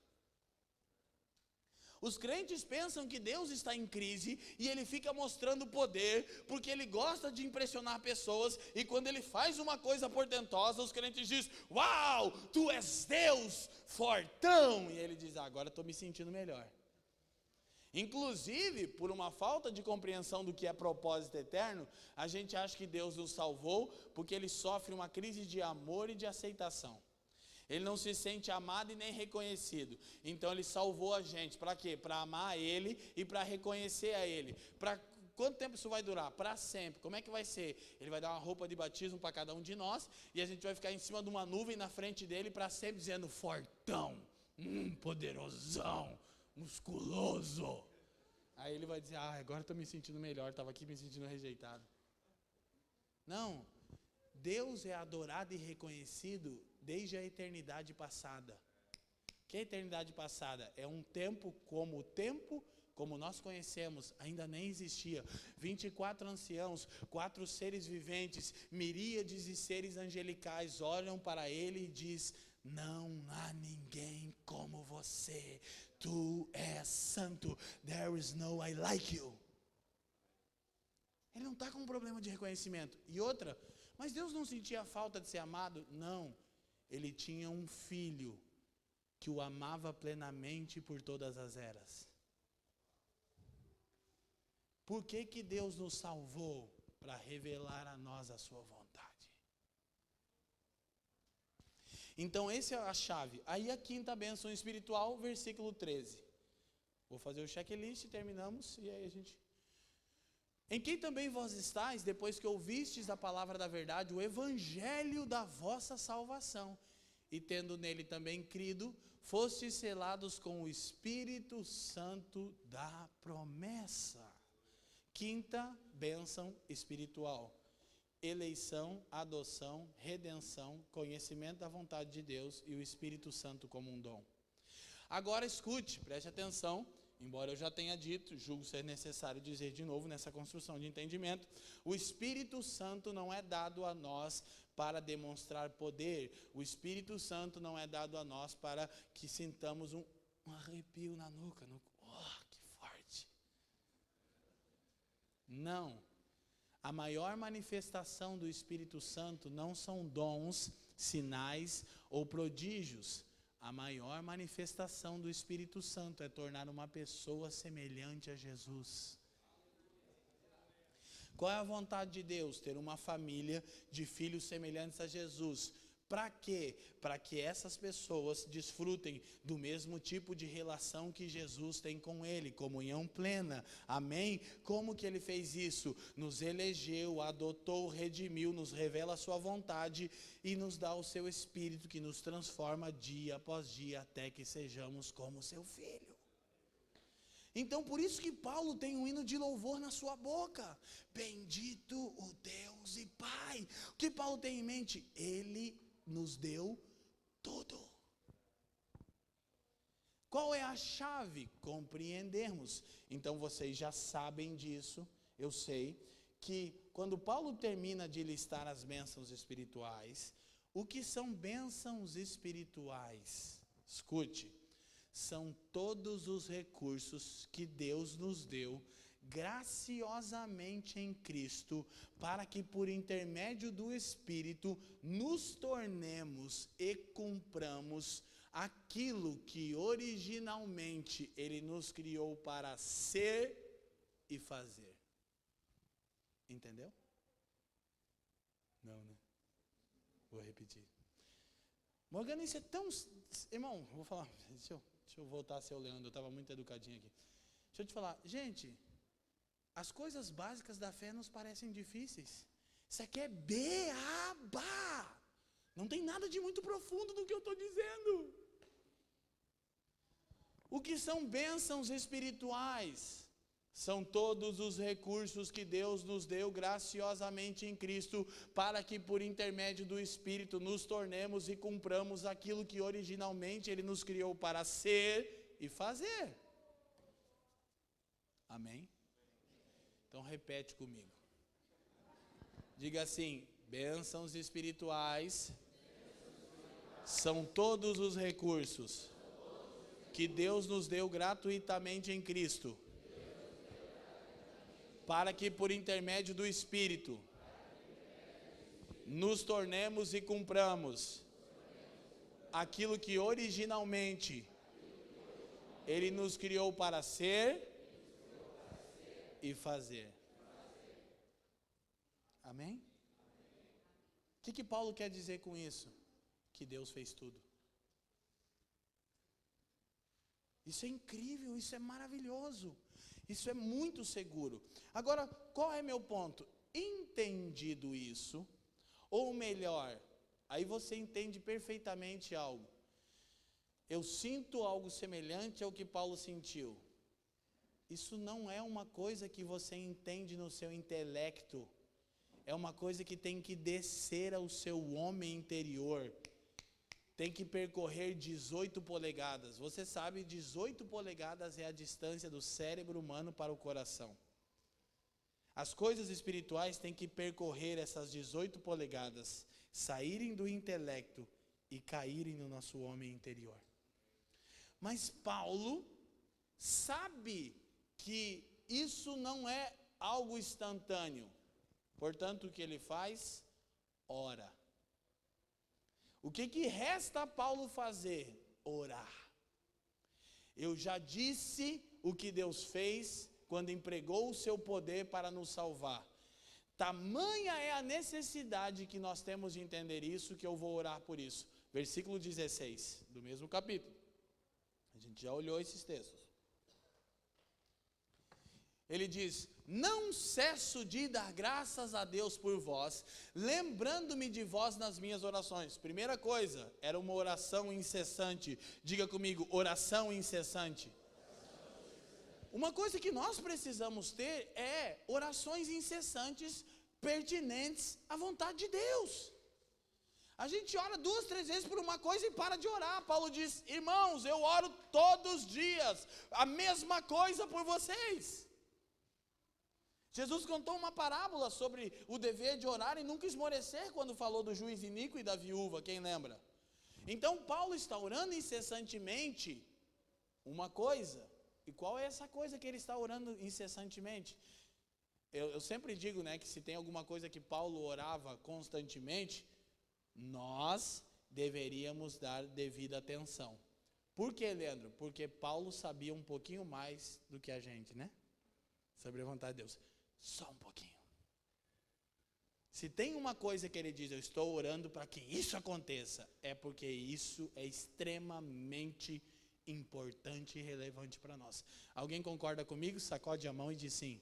Os crentes pensam que Deus está em crise e ele fica mostrando poder porque ele gosta de impressionar pessoas, e quando ele faz uma coisa portentosa, os crentes dizem: uau, tu és Deus, fortão, e ele diz: agora estou me sentindo melhor. Inclusive, por uma falta de compreensão do que é propósito eterno, a gente acha que Deus nos salvou porque ele sofre uma crise de amor e de aceitação. Ele não se sente amado e nem reconhecido. Então ele salvou a gente. Para quê? Para amar a ele e para reconhecer a ele. Para quanto tempo isso vai durar? Para sempre. Como é que vai ser? Ele vai dar uma roupa de batismo para cada um de nós, e a gente vai ficar em cima de uma nuvem na frente dele para sempre dizendo, fortão, poderosão, musculoso. Aí ele vai dizer, agora estou me sentindo melhor, estava aqui me sentindo rejeitado. Não, Deus é adorado e reconhecido desde a eternidade passada. Que a eternidade passada é um tempo, como nós conhecemos, ainda nem existia. 24 anciãos, 4 seres viventes, miríades de seres angelicais olham para ele e diz, não há ninguém como você. Tu és santo. There is no I like you. Ele não está com um problema de reconhecimento. E outra, mas Deus não sentia falta de ser amado? Não. Ele tinha um filho que o amava plenamente por todas as eras. Por que Deus nos salvou? Para revelar a nós a sua vontade. Então, essa é a chave. Aí a quinta bênção espiritual, versículo 13. Vou fazer o checklist, terminamos, e aí a gente... Em quem também vós estáis, depois que ouvistes a palavra da verdade, o evangelho da vossa salvação, e tendo nele também crido, fostes selados com o Espírito Santo da promessa. Quinta bênção espiritual. Eleição, adoção, redenção, conhecimento da vontade de Deus e o Espírito Santo como um dom. Agora escute, preste atenção, embora eu já tenha dito, julgo ser necessário dizer de novo nessa construção de entendimento, o Espírito Santo não é dado a nós para demonstrar poder, o Espírito Santo não é dado a nós para que sintamos um arrepio na nuca, que forte. Não. A maior manifestação do Espírito Santo não são dons, sinais ou prodígios. A maior manifestação do Espírito Santo é tornar uma pessoa semelhante a Jesus. Qual é a vontade de Deus? Ter uma família de filhos semelhantes a Jesus. Para quê? Para que essas pessoas desfrutem do mesmo tipo de relação que Jesus tem com ele, comunhão plena. Amém? Como que ele fez isso? Nos elegeu, adotou, redimiu, nos revela a sua vontade e nos dá o seu Espírito que nos transforma dia após dia até que sejamos como seu Filho. Então, por isso que Paulo tem um hino de louvor na sua boca. Bendito o Deus e Pai. O que Paulo tem em mente? Ele nos deu tudo. Qual é a chave? Compreendermos. Então, vocês já sabem disso. Eu sei que quando Paulo termina de listar as bênçãos espirituais, o que são bênçãos espirituais? Escute. São todos os recursos que Deus nos deu graciosamente em Cristo, para que por intermédio do Espírito nos tornemos e cumpramos aquilo que originalmente Ele nos criou para ser e fazer. Entendeu? Não, né? Vou repetir. Morgana, isso é tão... Irmão, vou falar, deixa eu voltar a ser o Leandro, eu estava muito educadinho aqui. Deixa eu te falar, gente, as coisas básicas da fé nos parecem difíceis. Isso aqui é beabá. Não tem nada de muito profundo no que eu estou dizendo. O que são bênçãos espirituais? São todos os recursos que Deus nos deu graciosamente em Cristo, para que por intermédio do Espírito nos tornemos e cumpramos aquilo que originalmente Ele nos criou para ser e fazer. Amém? Então repete comigo. Diga assim: bênçãos espirituais são todos os recursos que Deus nos deu gratuitamente em Cristo, para que por intermédio do Espírito nos tornemos e cumpramos aquilo que originalmente Ele nos criou para ser e fazer. Amém? O que Paulo quer dizer com isso? Que Deus fez tudo. Isso é incrível, isso é maravilhoso. Isso é muito seguro. Agora, qual é meu ponto? Entendido isso, ou melhor, aí você entende perfeitamente algo. Eu sinto algo semelhante ao que Paulo sentiu. Isso não é uma coisa que você entende no seu intelecto. É uma coisa que tem que descer ao seu homem interior. Tem que percorrer 18 polegadas. Você sabe, 18 polegadas é a distância do cérebro humano para o coração. As coisas espirituais têm que percorrer essas 18 polegadas, saírem do intelecto e caírem no nosso homem interior. Mas Paulo sabe que isso não é algo instantâneo. Portanto, o que ele faz? Ora. O que resta a Paulo fazer? Orar. Eu já disse o que Deus fez quando empregou o seu poder para nos salvar. Tamanha é a necessidade que nós temos de entender isso, que eu vou orar por isso. Versículo 16, do mesmo capítulo. A gente já olhou esses textos. Ele diz: não cesso de dar graças a Deus por vós, lembrando-me de vós nas minhas orações. Primeira coisa, era uma oração incessante. Diga comigo, oração incessante. Uma coisa que nós precisamos ter é orações incessantes, pertinentes à vontade de Deus. A gente ora 2, 3 vezes por uma coisa e para de orar. Paulo diz: irmãos, eu oro todos os dias, a mesma coisa por vocês. Jesus contou uma parábola sobre o dever de orar e nunca esmorecer quando falou do juiz iníquo e da viúva, quem lembra? Então Paulo está orando incessantemente uma coisa. E qual é essa coisa que ele está orando incessantemente? Eu sempre digo, que se tem alguma coisa que Paulo orava constantemente, nós deveríamos dar devida atenção. Por que, Leandro? Porque Paulo sabia um pouquinho mais do que a gente, sobre a vontade de Deus. Só um pouquinho. Se tem uma coisa que ele diz, eu estou orando para que isso aconteça, é porque isso é extremamente importante e relevante para nós. Alguém concorda comigo? Sacode a mão e diz sim.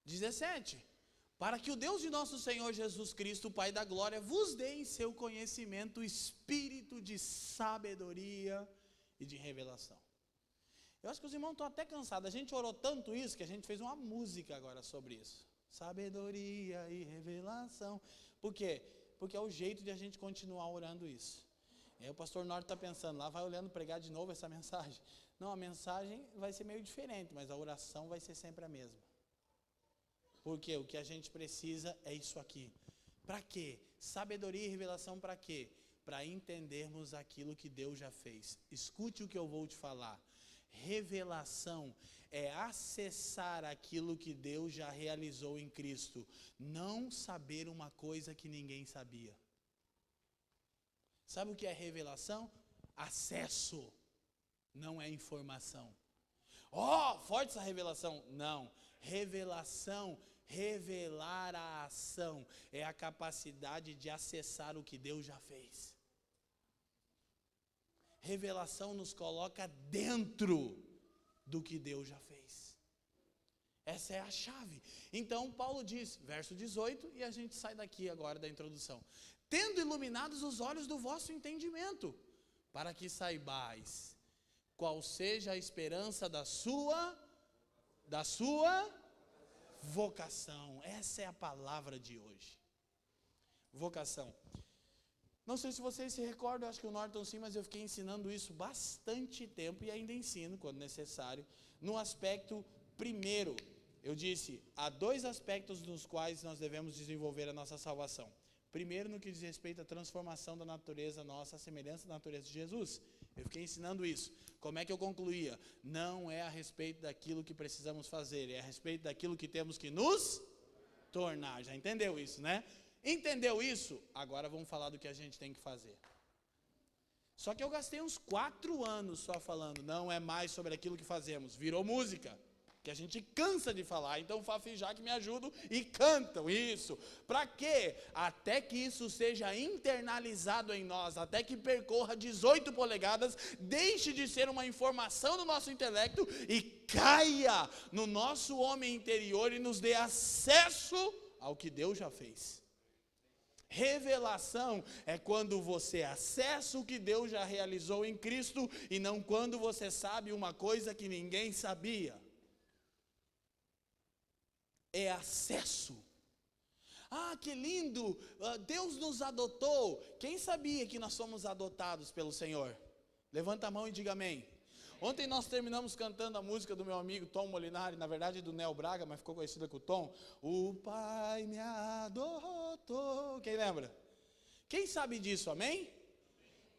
17. Para que o Deus de nosso Senhor Jesus Cristo, o Pai da glória, vos dê em seu conhecimento o espírito de sabedoria e de revelação. Eu acho que os irmãos estão até cansados. A gente orou tanto isso que a gente fez uma música agora sobre isso. Sabedoria e revelação. Por quê? Porque é o jeito de a gente continuar orando isso. E aí o pastor Norte está pensando, lá vai olhando pregar de novo essa mensagem. Não, a mensagem vai ser meio diferente, mas a oração vai ser sempre a mesma. Porque o que a gente precisa é isso aqui. Para quê? Sabedoria e revelação para quê? Para entendermos aquilo que Deus já fez. Escute o que eu vou te falar. Revelação é acessar aquilo que Deus já realizou em Cristo. Não saber uma coisa que ninguém sabia. Sabe o que é revelação? Acesso. Não é informação. Forte essa revelação. Não. Revelação, revelar a ação, é a capacidade de acessar o que Deus já fez. Revelação nos coloca dentro do que Deus já fez. Essa é a chave. Então Paulo diz, verso 18, e a gente sai daqui agora da introdução. Tendo iluminados os olhos do vosso entendimento, para que saibais qual seja a esperança da sua vocação. Essa é a palavra de hoje. Vocação. Não sei se vocês se recordam, acho que o Norton sim, mas eu fiquei ensinando isso bastante tempo e ainda ensino quando necessário. No aspecto primeiro, eu disse, há 2 aspectos nos quais nós devemos desenvolver a nossa salvação. Primeiro, no que diz respeito à transformação da natureza nossa, à semelhança da natureza de Jesus. Eu fiquei ensinando isso. Como é que eu concluía? Não é a respeito daquilo que precisamos fazer, é a respeito daquilo que temos que nos tornar. Já entendeu isso, Entendeu isso? Agora vamos falar do que a gente tem que fazer. Só que eu gastei uns 4 anos só falando, não é mais sobre aquilo que fazemos. Virou música. que a gente cansa de falar. Então, Fafi e Jaque me ajudam e cantam isso. Para quê? Até que isso seja internalizado em nós, até que percorra 18 polegadas, deixe de ser uma informação no nosso intelecto e caia no nosso homem interior e nos dê acesso ao que Deus já fez. Revelação é quando você acessa o que Deus já realizou em Cristo e não quando você sabe uma coisa que ninguém sabia. É acesso. Ah, que lindo, Deus nos adotou. Quem sabia que nós somos adotados pelo Senhor? Levanta a mão e diga amém. Ontem nós terminamos cantando a música do meu amigo Tom Molinari, na verdade do Nel Braga, mas ficou conhecida com o Tom. O Pai me adotou. Quem lembra? Quem sabe disso, amém?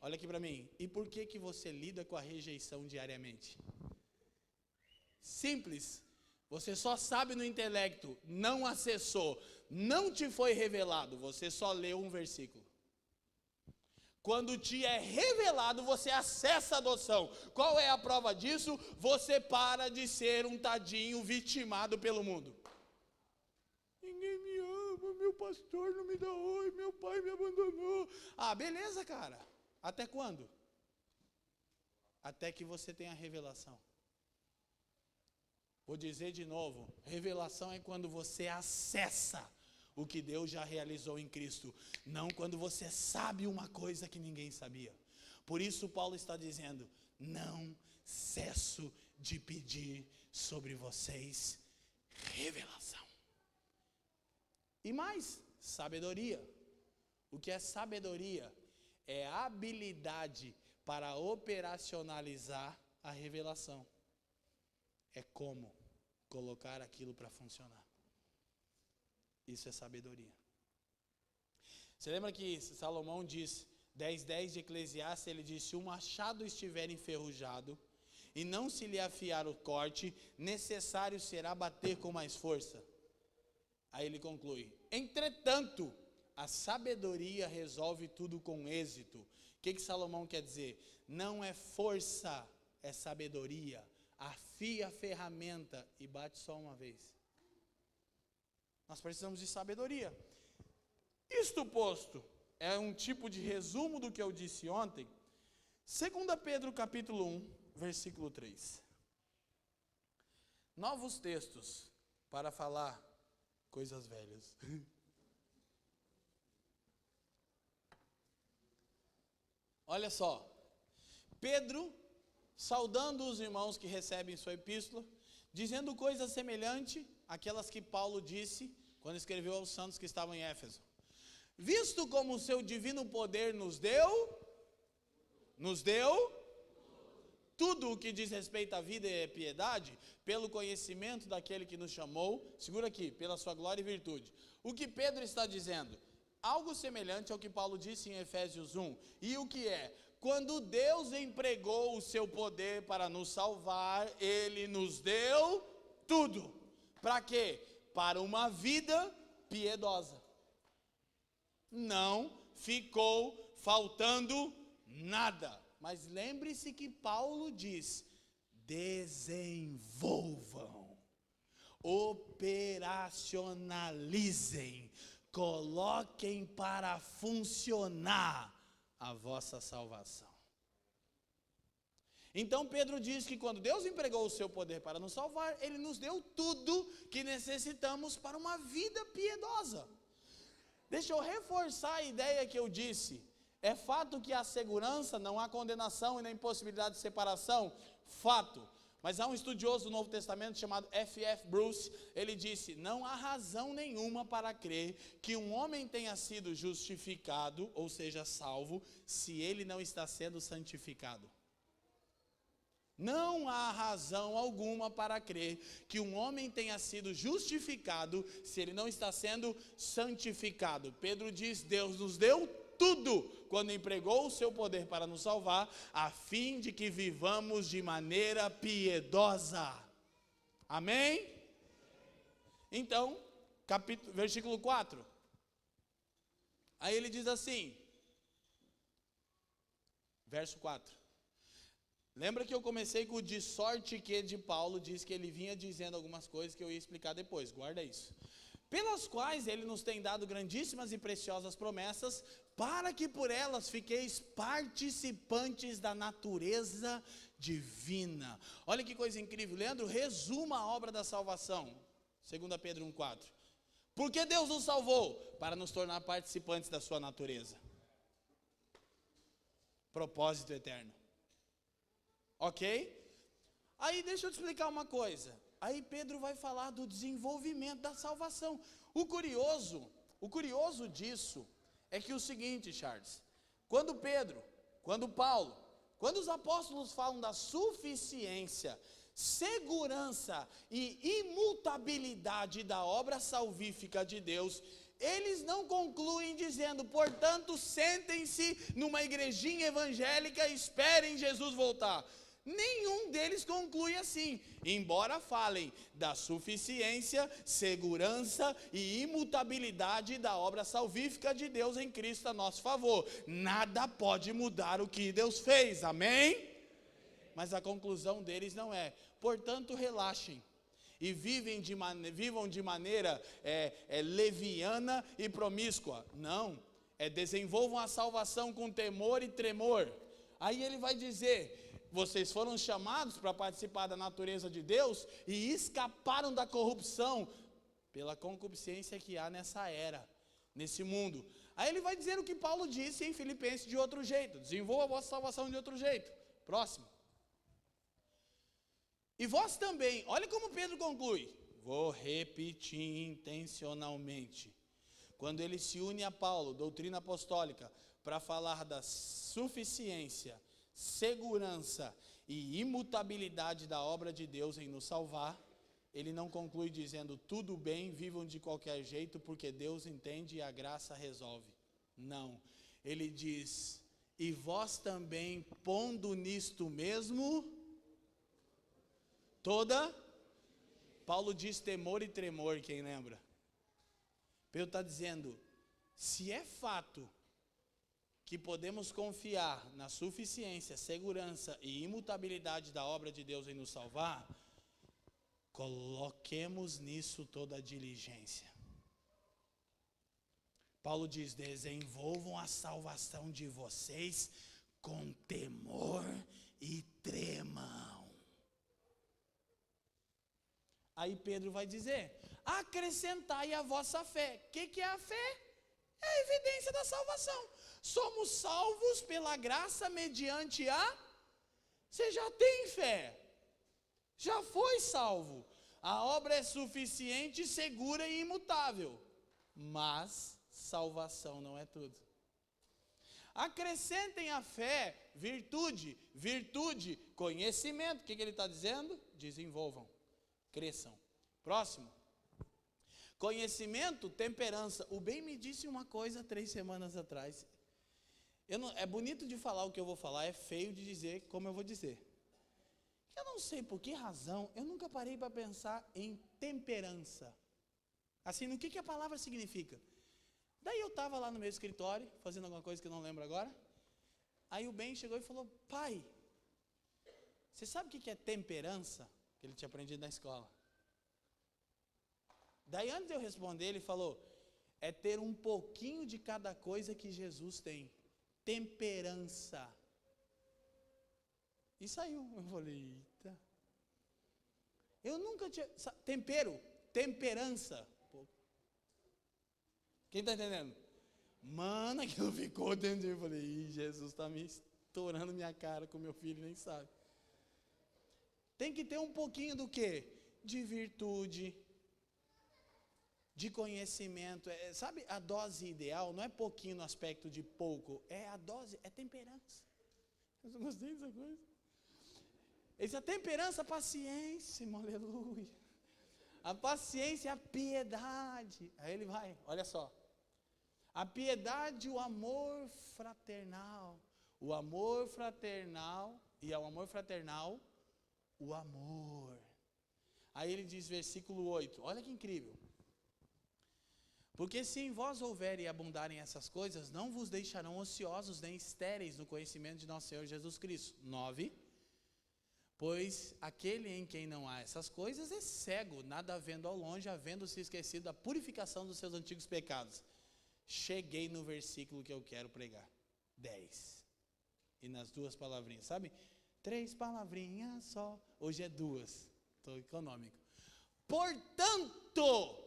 Olha aqui para mim. E por que você lida com a rejeição diariamente? Simples. Você só sabe no intelecto, não acessou, não te foi revelado, você só leu um versículo. Quando te é revelado, você acessa a adoção. Qual é a prova disso? Você para de ser um tadinho vitimado pelo mundo. Ninguém me ama, meu pastor não me dá oi, meu pai me abandonou. Ah, beleza, cara. Até quando? Até que você tenha a revelação. Vou dizer de novo, revelação é quando você acessa o que Deus já realizou em Cristo, não quando você sabe uma coisa que ninguém sabia. Por isso Paulo está dizendo, não cesso de pedir sobre vocês revelação. E mais, sabedoria. O que é sabedoria? É a habilidade para operacionalizar a revelação. É como colocar aquilo para funcionar. Isso é sabedoria. Você lembra que Salomão diz, 10:10 de Eclesiastes, ele disse, se o machado estiver enferrujado e não se lhe afiar o corte, necessário será bater com mais força. Aí ele conclui, entretanto, a sabedoria resolve tudo com êxito. O que Salomão quer dizer? Não é força, é sabedoria. Afia a ferramenta e bate só uma vez. Nós precisamos de sabedoria. Isto posto, é um tipo de resumo do que eu disse ontem. 2 Pedro capítulo 1, versículo 3. Novos textos para falar coisas velhas. Olha só, Pedro saudando os irmãos que recebem sua epístola, dizendo coisas semelhantes àquelas que Paulo disse quando escreveu aos santos que estavam em Éfeso. Visto como o seu divino poder nos deu tudo o que diz respeito à vida e à piedade, pelo conhecimento daquele que nos chamou, segura aqui, pela sua glória e virtude. O que Pedro está dizendo? Algo semelhante ao que Paulo disse em Efésios 1. E o que é? Quando Deus empregou o seu poder para nos salvar, Ele nos deu tudo. Para quê? Para uma vida piedosa. Não ficou faltando nada. Mas lembre-se que Paulo diz, desenvolvam, operacionalizem, coloquem para funcionar a vossa salvação. Então Pedro diz que quando Deus empregou o seu poder para nos salvar, Ele nos deu tudo que necessitamos para uma vida piedosa. Deixa eu reforçar a ideia que eu disse. É fato que há segurança, não há condenação e nem possibilidade de separação? Fato. Mas há um estudioso do Novo Testamento chamado F.F. Bruce, ele disse, não há razão nenhuma para crer que um homem tenha sido justificado, ou seja, salvo, se ele não está sendo santificado. Não há razão alguma para crer que um homem tenha sido justificado, se ele não está sendo santificado. Pedro diz, Deus nos deu tudo quando empregou o seu poder para nos salvar, a fim de que vivamos de maneira piedosa. Amém? Então, versículo 4. Aí ele diz assim, verso 4. Lembra que eu comecei com o de sorte que de Paulo, diz que ele vinha dizendo algumas coisas que eu ia explicar depois, guarda isso. Pelas quais ele nos tem dado grandíssimas e preciosas promessas, para que por elas fiqueis participantes da natureza divina. Olha que coisa incrível, Leandro, resuma a obra da salvação, 2 Pedro 1,4. Por que Deus nos salvou? Para nos tornar participantes da sua natureza. Propósito eterno. Ok? Aí deixa eu te explicar uma coisa. Aí Pedro vai falar do desenvolvimento da salvação. O curioso disso é que o seguinte, Charles, quando Paulo, quando os apóstolos falam da suficiência, segurança e imutabilidade da obra salvífica de Deus, eles não concluem dizendo, portanto, sentem-se numa igrejinha evangélica e esperem Jesus voltar. Nenhum deles conclui assim, embora falem da suficiência, segurança e imutabilidade da obra salvífica de Deus em Cristo a nosso favor. Nada pode mudar o que Deus fez, amém? Mas a conclusão deles não é, portanto relaxem e vivam de maneira leviana e promíscua. Não, desenvolvam a salvação com temor e tremor. Aí ele vai dizer, vocês foram chamados para participar da natureza de Deus e escaparam da corrupção pela concupiscência que há nessa era, nesse mundo. Aí ele vai dizer o que Paulo disse em Filipenses de outro jeito, desenvolva a vossa salvação de outro jeito. Próximo. E vós também, olha como Pedro conclui, vou repetir intencionalmente. Quando ele se une a Paulo, doutrina apostólica, para falar da suficiência, segurança e imutabilidade da obra de Deus em nos salvar, ele não conclui dizendo, tudo bem, vivam de qualquer jeito, porque Deus entende e a graça resolve. Não, ele diz, e vós também, pondo nisto mesmo, Paulo diz temor e tremor, quem lembra? Pedro está dizendo, se é fato que podemos confiar na suficiência, segurança e imutabilidade da obra de Deus em nos salvar, coloquemos nisso toda a diligência. Paulo diz, desenvolvam a salvação de vocês com temor e tremão. Aí Pedro vai dizer, acrescentai a vossa fé. O que é a fé? É a evidência da salvação. Somos salvos pela graça mediante Você já tem fé, já foi salvo. A obra é suficiente, segura e imutável. Mas salvação não é tudo. Acrescentem à fé virtude, conhecimento. O que ele está dizendo? Desenvolvam, cresçam. Próximo. Conhecimento, temperança. O bem me disse uma coisa 3 semanas atrás. É bonito de falar o que eu vou falar, é feio de dizer como eu vou dizer. Eu não sei por que razão, eu nunca parei para pensar em temperança. Assim, no que a palavra significa. Daí eu estava lá no meu escritório, fazendo alguma coisa que eu não lembro agora. Aí o Ben chegou e falou, pai, você sabe o que é temperança? Que ele tinha aprendido na escola. Daí antes de eu responder, ele falou, é ter um pouquinho de cada coisa que Jesus tem. Temperança. E saiu. Eu falei, eita. Eu nunca tinha... temperança. Pô. Quem está entendendo? Mano, aquilo ficou dentro de mim. Eu falei, Jesus está me estourando minha cara com meu filho, nem sabe. Tem que ter um pouquinho do quê? De virtude, de conhecimento, sabe a dose ideal? Não é pouquinho no aspecto de pouco, a dose, é temperança. Eu gostei dessa coisa. Essa temperança, a paciência, aleluia. A paciência, a piedade. Aí ele vai, olha só. A piedade, o amor fraternal. O amor fraternal, e ao amor fraternal, o amor. Aí ele diz, versículo 8, olha que incrível. Porque se em vós houver e abundarem essas coisas, não vos deixarão ociosos nem estéreis no conhecimento de nosso Senhor Jesus Cristo. 9. Pois aquele em quem não há essas coisas é cego, nada vendo ao longe, havendo-se esquecido da purificação dos seus antigos pecados. Cheguei no versículo que eu quero pregar. 10. E nas duas palavrinhas, sabe? 3 palavrinhas só. Hoje é 2. Estou econômico. Portanto,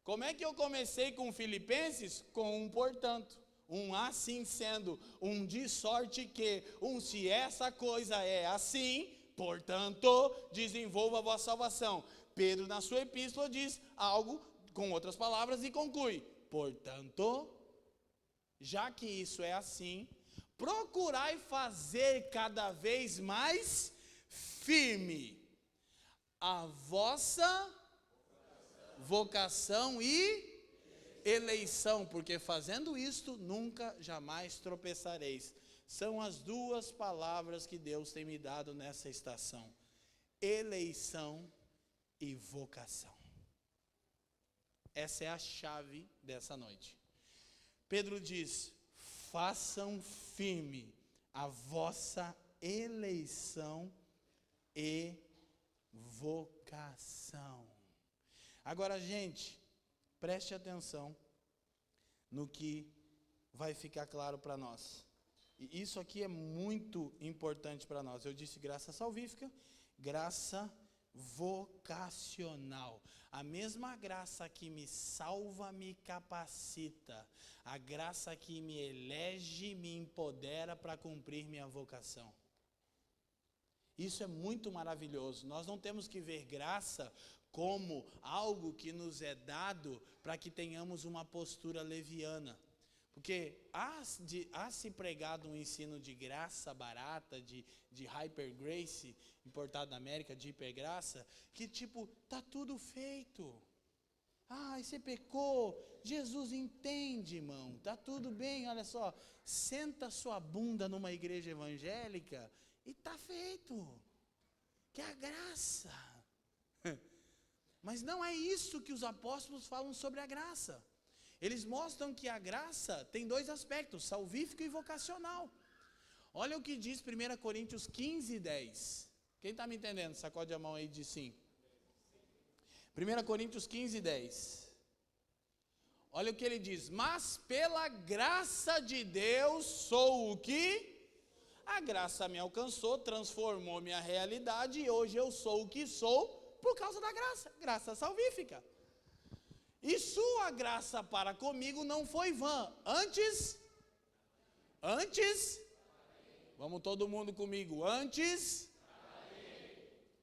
como é que eu comecei com Filipenses? Com um portanto. Um assim sendo, um de sorte que, um se essa coisa é assim, portanto, desenvolva a vossa salvação. Pedro, na sua epístola, diz algo com outras palavras e conclui: portanto, já que isso é assim, procurai fazer cada vez mais firme a vossa vocação e eleição, porque fazendo isto, nunca jamais tropeçareis. São as duas palavras que Deus tem me dado nessa estação: eleição e vocação. Essa é a chave dessa noite. Pedro diz: façam firme a vossa eleição e vocação. Agora, gente, preste atenção no que vai ficar claro para nós. E isso aqui é muito importante para nós. Eu disse graça salvífica, graça vocacional. A mesma graça que me salva, me capacita. A graça que me elege, me empodera para cumprir minha vocação. Isso é muito maravilhoso. Nós não temos que ver graça como algo que nos é dado para que tenhamos uma postura leviana. Porque há se pregado um ensino de graça barata, de hyper grace, importado da América, de hipergraça, que tipo, tá tudo feito. Ai, você pecou, Jesus entende, irmão, tá tudo bem, olha só, senta sua bunda numa igreja evangélica e tá feito. Que é a graça. Mas não é isso que os apóstolos falam sobre a graça. Eles mostram que a graça tem 2 aspectos, salvífico e vocacional. Olha o que diz 1 Coríntios 15, 10. Quem está me entendendo? Sacode a mão aí de sim. 1 Coríntios 15, 10. Olha o que ele diz: mas pela graça de Deus sou o que? A graça me alcançou, transformou minha realidade e hoje eu sou o que sou por causa da graça, graça salvífica. E sua graça para comigo não foi vã. Antes, vamos todo mundo comigo, antes,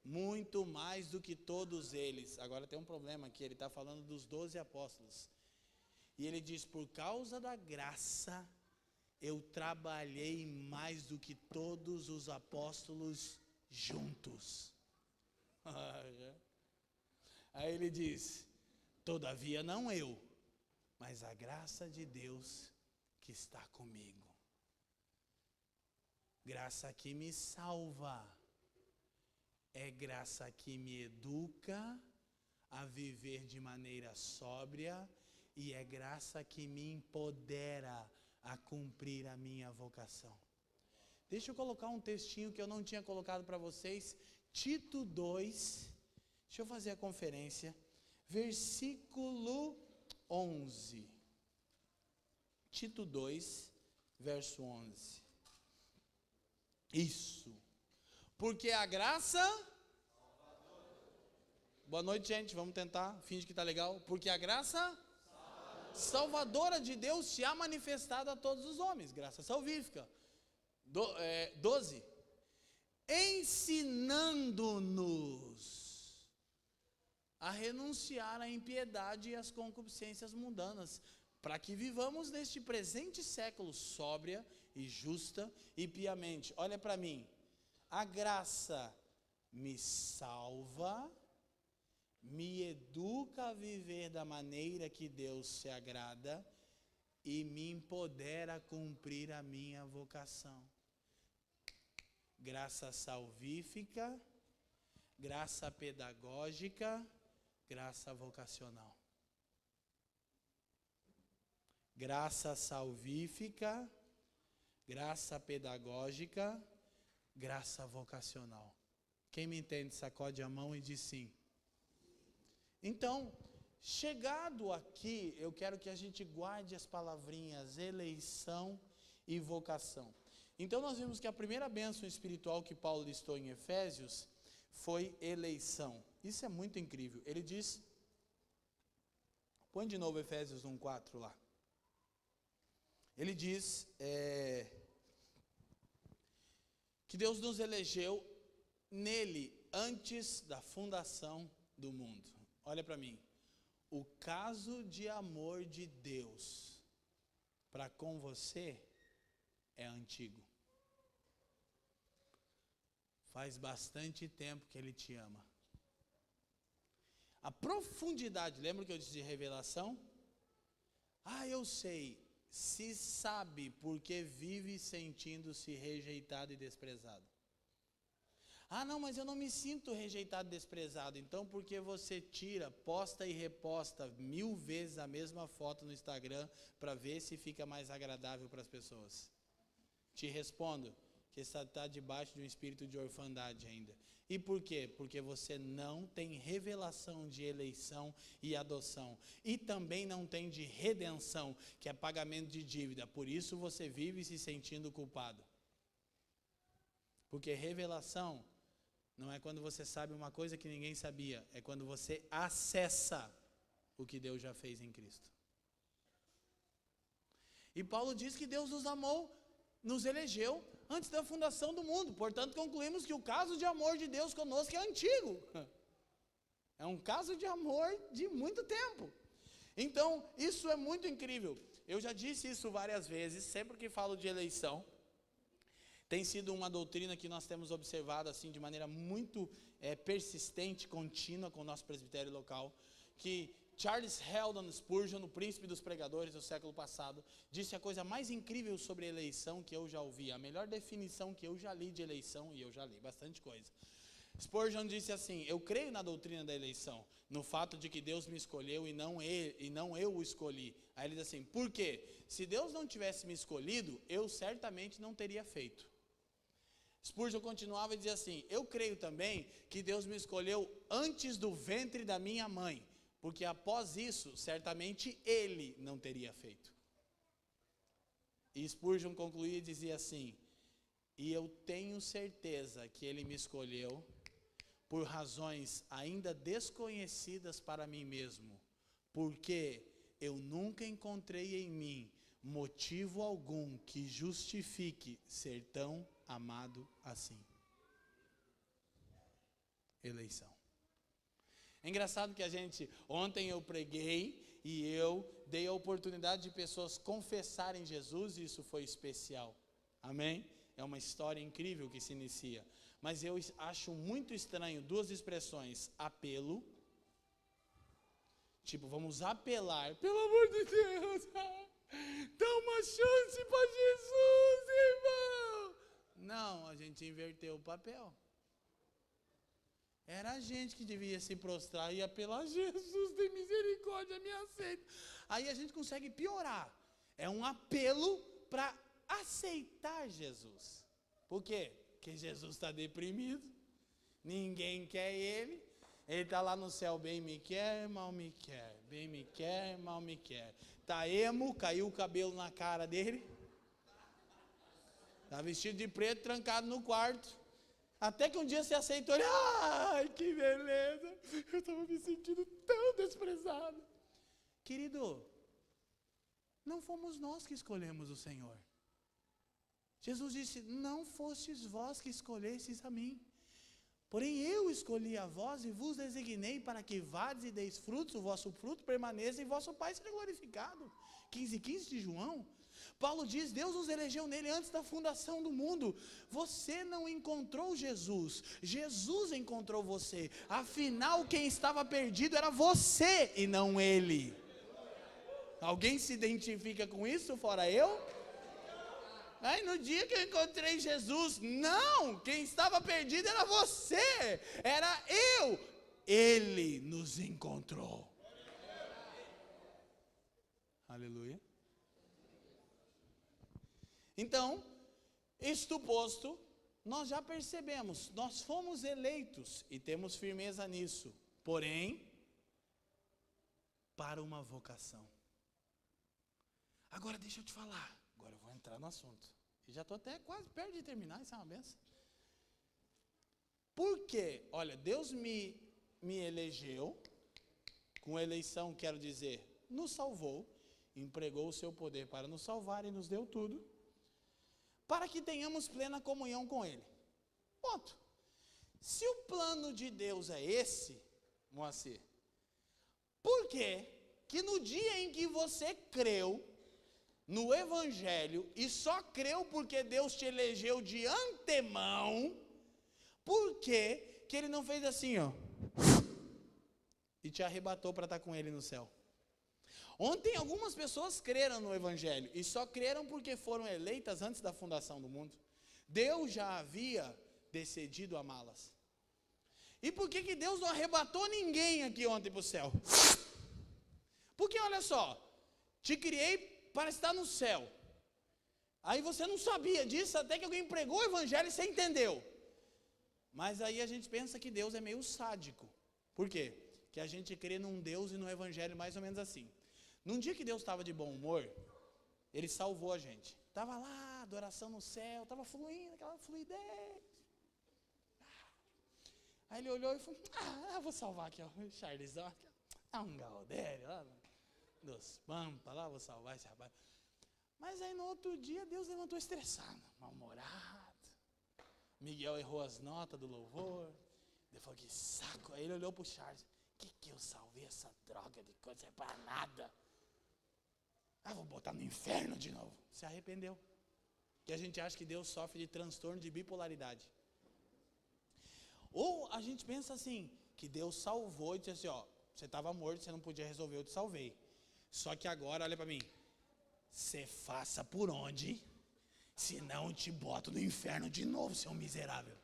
muito mais do que todos eles. Agora tem um problema aqui, ele está falando dos 12 apóstolos. E ele diz: por causa da graça, eu trabalhei mais do que todos os apóstolos juntos. Aí ele diz: todavia não eu, mas a graça de Deus que está comigo. Graça que me salva, é graça que me educa a viver de maneira sóbria, e é graça que me empodera a cumprir a minha vocação. Deixa eu colocar um textinho que eu não tinha colocado para vocês, Tito 2, deixa eu fazer a conferência, versículo 11. Tito 2, verso 11. Isso. Porque a graça... Boa noite, gente, vamos tentar, finge que está legal. Porque a graça salvadora de Deus se há manifestado a todos os homens, graça salvífica. 12. Ensinando-nos a renunciar à impiedade e às concupiscências mundanas, para que vivamos neste presente século sóbria e justa e piamente. Olha para mim, a graça me salva, me educa a viver da maneira que Deus se agrada e me empodera a cumprir a minha vocação. Graça salvífica, graça pedagógica, graça vocacional. Graça salvífica, graça pedagógica, graça vocacional. Quem me entende, sacode a mão e diz sim. Então, chegado aqui, eu quero que a gente guarde as palavrinhas eleição e vocação. Então, nós vimos que a primeira bênção espiritual que Paulo listou em Efésios foi eleição. Isso é muito incrível. Ele diz, põe de novo Efésios 1:4 lá. Ele diz que Deus nos elegeu nele antes da fundação do mundo. Olha para mim. O caso de amor de Deus para com você é antigo. Faz bastante tempo que Ele te ama. A profundidade, lembra que eu disse de revelação? Eu sei, se sabe porque vive sentindo-se rejeitado e desprezado. Não, mas eu não me sinto rejeitado e desprezado. Então, porque você tira, posta e reposta 1000 vezes a mesma foto no Instagram para ver se fica mais agradável para as pessoas? Te respondo que você está debaixo de um espírito de orfandade ainda. E por quê? Porque você não tem revelação de eleição e adoção. E também não tem de redenção, que é pagamento de dívida. Por isso você vive se sentindo culpado. Porque revelação não é quando você sabe uma coisa que ninguém sabia. É quando você acessa o que Deus já fez em Cristo. E Paulo diz que Deus nos amou, nos elegeu antes da fundação do mundo. Portanto, concluímos que o caso de amor de Deus conosco é antigo. É um caso de amor de muito tempo. Então, isso é muito incrível. Eu já disse isso várias vezes, sempre que falo de eleição. Tem sido uma doutrina que nós temos observado assim de maneira muito persistente, contínua com o nosso presbitério local, que Charles Haddon Spurgeon, o príncipe dos pregadores do século passado, disse a coisa mais incrível sobre eleição que eu já ouvi, a melhor definição que eu já li de eleição, e eu já li bastante coisa. Spurgeon disse assim: eu creio na doutrina da eleição, no fato de que Deus me escolheu e não eu o escolhi. Aí ele diz assim: por quê? Se Deus não tivesse me escolhido, eu certamente não teria feito. Spurgeon continuava e dizia assim: eu creio também que Deus me escolheu antes do ventre da minha mãe, porque após isso, certamente Ele não teria feito. E Spurgeon concluía e dizia assim: e eu tenho certeza que Ele me escolheu por razões ainda desconhecidas para mim mesmo, porque eu nunca encontrei em mim motivo algum que justifique ser tão amado assim. Eleição. É engraçado que ontem eu preguei e eu dei a oportunidade de pessoas confessarem Jesus e isso foi especial. Amém? É uma história incrível que se inicia. Mas eu acho muito estranho duas expressões: apelo, tipo, vamos apelar, pelo amor de Deus, dá uma chance para Jesus, irmão. Não, a gente inverteu o papel. Era a gente que devia se prostrar e apelar: Jesus, tem misericórdia, me aceita. Aí a gente consegue piorar. É um apelo para aceitar Jesus. Por quê? Porque Jesus está deprimido, ninguém quer ele está lá no céu, bem me quer, mal me quer, bem me quer, mal me quer. Está emo, caiu o cabelo na cara dele, está vestido de preto, trancado no quarto, até que um dia você aceitou ele: ai, que beleza, eu estava me sentindo tão desprezado. Querido, não fomos nós que escolhemos o Senhor. Jesus disse: não fostes vós que escolhestes a mim, porém eu escolhi a vós e vos designei para que vades e deis frutos, o vosso fruto permaneça e vosso Pai seja glorificado. 15:15 de João. Paulo diz: Deus nos elegeu nele antes da fundação do mundo. Você não encontrou Jesus, Jesus encontrou você. Afinal, quem estava perdido era você e não ele. Alguém se identifica com isso fora eu? No dia que eu encontrei Jesus, não, quem estava perdido era você, era eu. Ele nos encontrou. Aleluia. Então, isto posto, nós já percebemos, nós fomos eleitos e temos firmeza nisso, porém, para uma vocação. Agora deixa eu te falar, agora eu vou entrar no assunto. E já estou até quase perto de terminar, isso é uma benção. Por quê? Olha, Deus me elegeu, com eleição quero dizer, nos salvou, empregou o seu poder para nos salvar e nos deu tudo, para que tenhamos plena comunhão com Ele. Ponto. Se o plano de Deus é esse, Moacir, por que no dia em que você creu no Evangelho, e só creu porque Deus te elegeu de antemão, por que Ele não fez assim, ó, e te arrebatou para estar com Ele no céu? Ontem algumas pessoas creram no Evangelho, e só creram porque foram eleitas antes da fundação do mundo. Deus já havia decidido amá-las. E por que Deus não arrebatou ninguém aqui ontem para o céu? Porque olha só, te criei para estar no céu. Aí você não sabia disso, até que alguém pregou o Evangelho e você entendeu. Mas aí a gente pensa que Deus é meio sádico. Por quê? Que a gente crê num Deus e no Evangelho mais ou menos assim. Num dia que Deus estava de bom humor, Ele salvou a gente. Estava lá, adoração no céu, estava fluindo, aquela fluidez. Aí Ele olhou e falou, vou salvar aqui, ó, o Charlesão, um Galdério, lá dos Pampas, lá vou salvar esse rapaz. Mas aí no outro dia Deus levantou estressado, mal-humorado. Miguel errou as notas do louvor. Ele falou, que saco. Aí ele olhou para o Charles, que eu salvei essa droga de coisa, não é para nada. Vou botar no inferno de novo. Se arrependeu. Que a gente acha que Deus sofre de transtorno de bipolaridade. Ou a gente pensa assim, que Deus salvou e disse assim, ó, você estava morto, você não podia resolver, eu te salvei. Só que agora, olha para mim, você faça por onde, senão eu te boto no inferno de novo, seu miserável.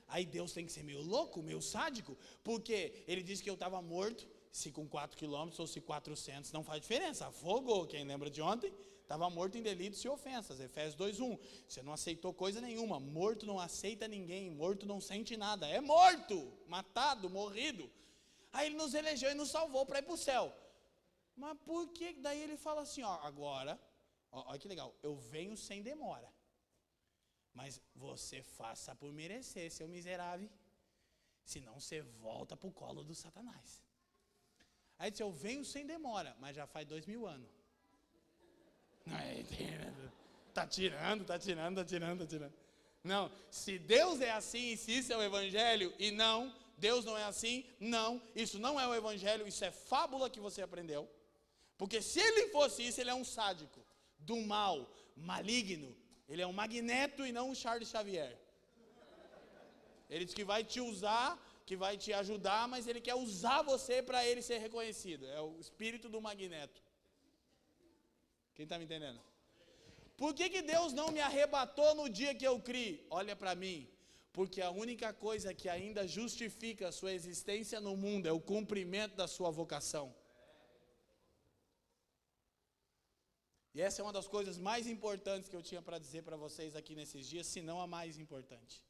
Aí Deus tem que ser meio louco, meio sádico, porque Ele disse que eu estava morto, se com 4 quilômetros ou se 400, não faz diferença. Afogou, quem lembra de ontem, estava morto em delitos e ofensas, Efésios 2:1. Você não aceitou coisa nenhuma, morto não aceita ninguém, morto não sente nada, é morto, matado, morrido. Aí Ele nos elegeu e nos salvou para ir para o céu. Mas por que? Daí Ele fala assim, ó, agora, olha que legal, eu venho sem demora. Mas você faça por merecer, seu miserável. Senão você volta para o colo do Satanás. Aí disse, eu venho sem demora, mas já faz 2000 anos. Tá tirando. Não, se Deus é assim, se isso é o Evangelho, e não, Deus não é assim, não, isso não é o Evangelho, isso é fábula que você aprendeu. Porque se Ele fosse isso, Ele é um sádico, do mal, maligno. Ele é um Magneto e não um Charles Xavier. Ele diz que vai te usar, que vai te ajudar, mas Ele quer usar você para Ele ser reconhecido. É o espírito do Magneto. Quem está me entendendo? Por que Deus não me arrebatou no dia que eu criei? Olha para mim. Porque a única coisa que ainda justifica a sua existência no mundo é o cumprimento da sua vocação. E essa é uma das coisas mais importantes que eu tinha para dizer para vocês aqui nesses dias, se não a mais importante.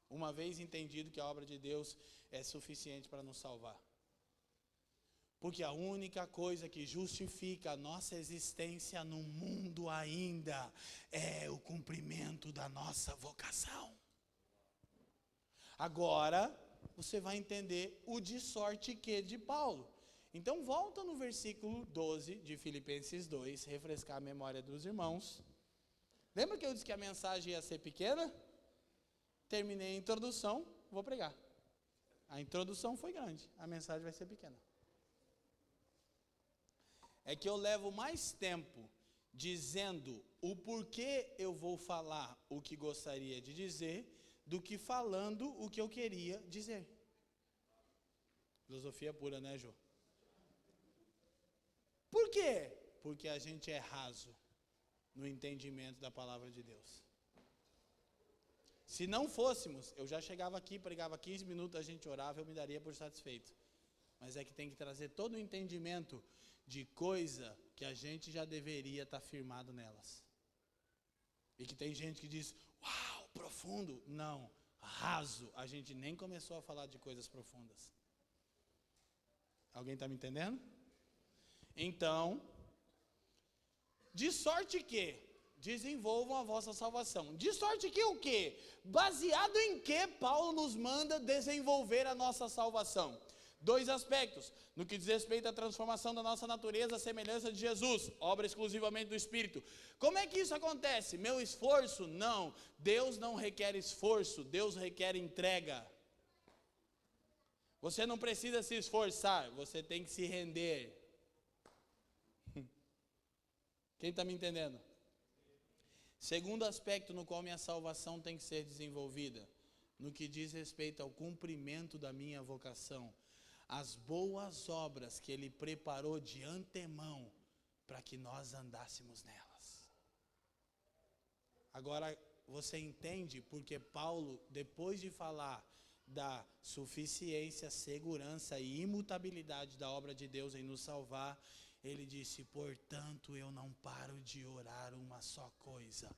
Uma vez entendido que a obra de Deus é suficiente para nos salvar. Porque a única coisa que justifica a nossa existência no mundo ainda é o cumprimento da nossa vocação. Agora, você vai entender o de sorte que de Paulo. Então, volta no versículo 12 de Filipenses 2, refrescar a memória dos irmãos. Lembra que eu disse que a mensagem ia ser pequena? Terminei a introdução, vou pregar. A introdução foi grande, a mensagem vai ser pequena. É que eu levo mais tempo dizendo o porquê eu vou falar o que gostaria de dizer, do que falando o que eu queria dizer. Filosofia pura, né, Jô? Por quê? Porque a gente é raso no entendimento da palavra de Deus. Se não fôssemos, eu já chegava aqui, pregava 15 minutos, a gente orava, eu me daria por satisfeito. Mas é que tem que trazer todo o entendimento de coisa que a gente já deveria estar firmado nelas. E que tem gente que diz, uau, profundo. Não, raso. A gente nem começou a falar de coisas profundas. Alguém está me entendendo? Então, de sorte que desenvolvam a vossa salvação. De sorte que o quê? Baseado em que Paulo nos manda desenvolver a nossa salvação? 2 aspectos. No que diz respeito à transformação da nossa natureza, à semelhança de Jesus, obra exclusivamente do Espírito. Como é que isso acontece? Meu esforço? Não. Deus não requer esforço, Deus requer entrega. Você não precisa se esforçar, você tem que se render. Quem está me entendendo? Segundo aspecto no qual minha salvação tem que ser desenvolvida, no que diz respeito ao cumprimento da minha vocação, as boas obras que Ele preparou de antemão para que nós andássemos nelas. Agora, você entende porque Paulo, depois de falar da suficiência, segurança e imutabilidade da obra de Deus em nos salvar, ele disse: portanto, eu não paro de orar uma só coisa.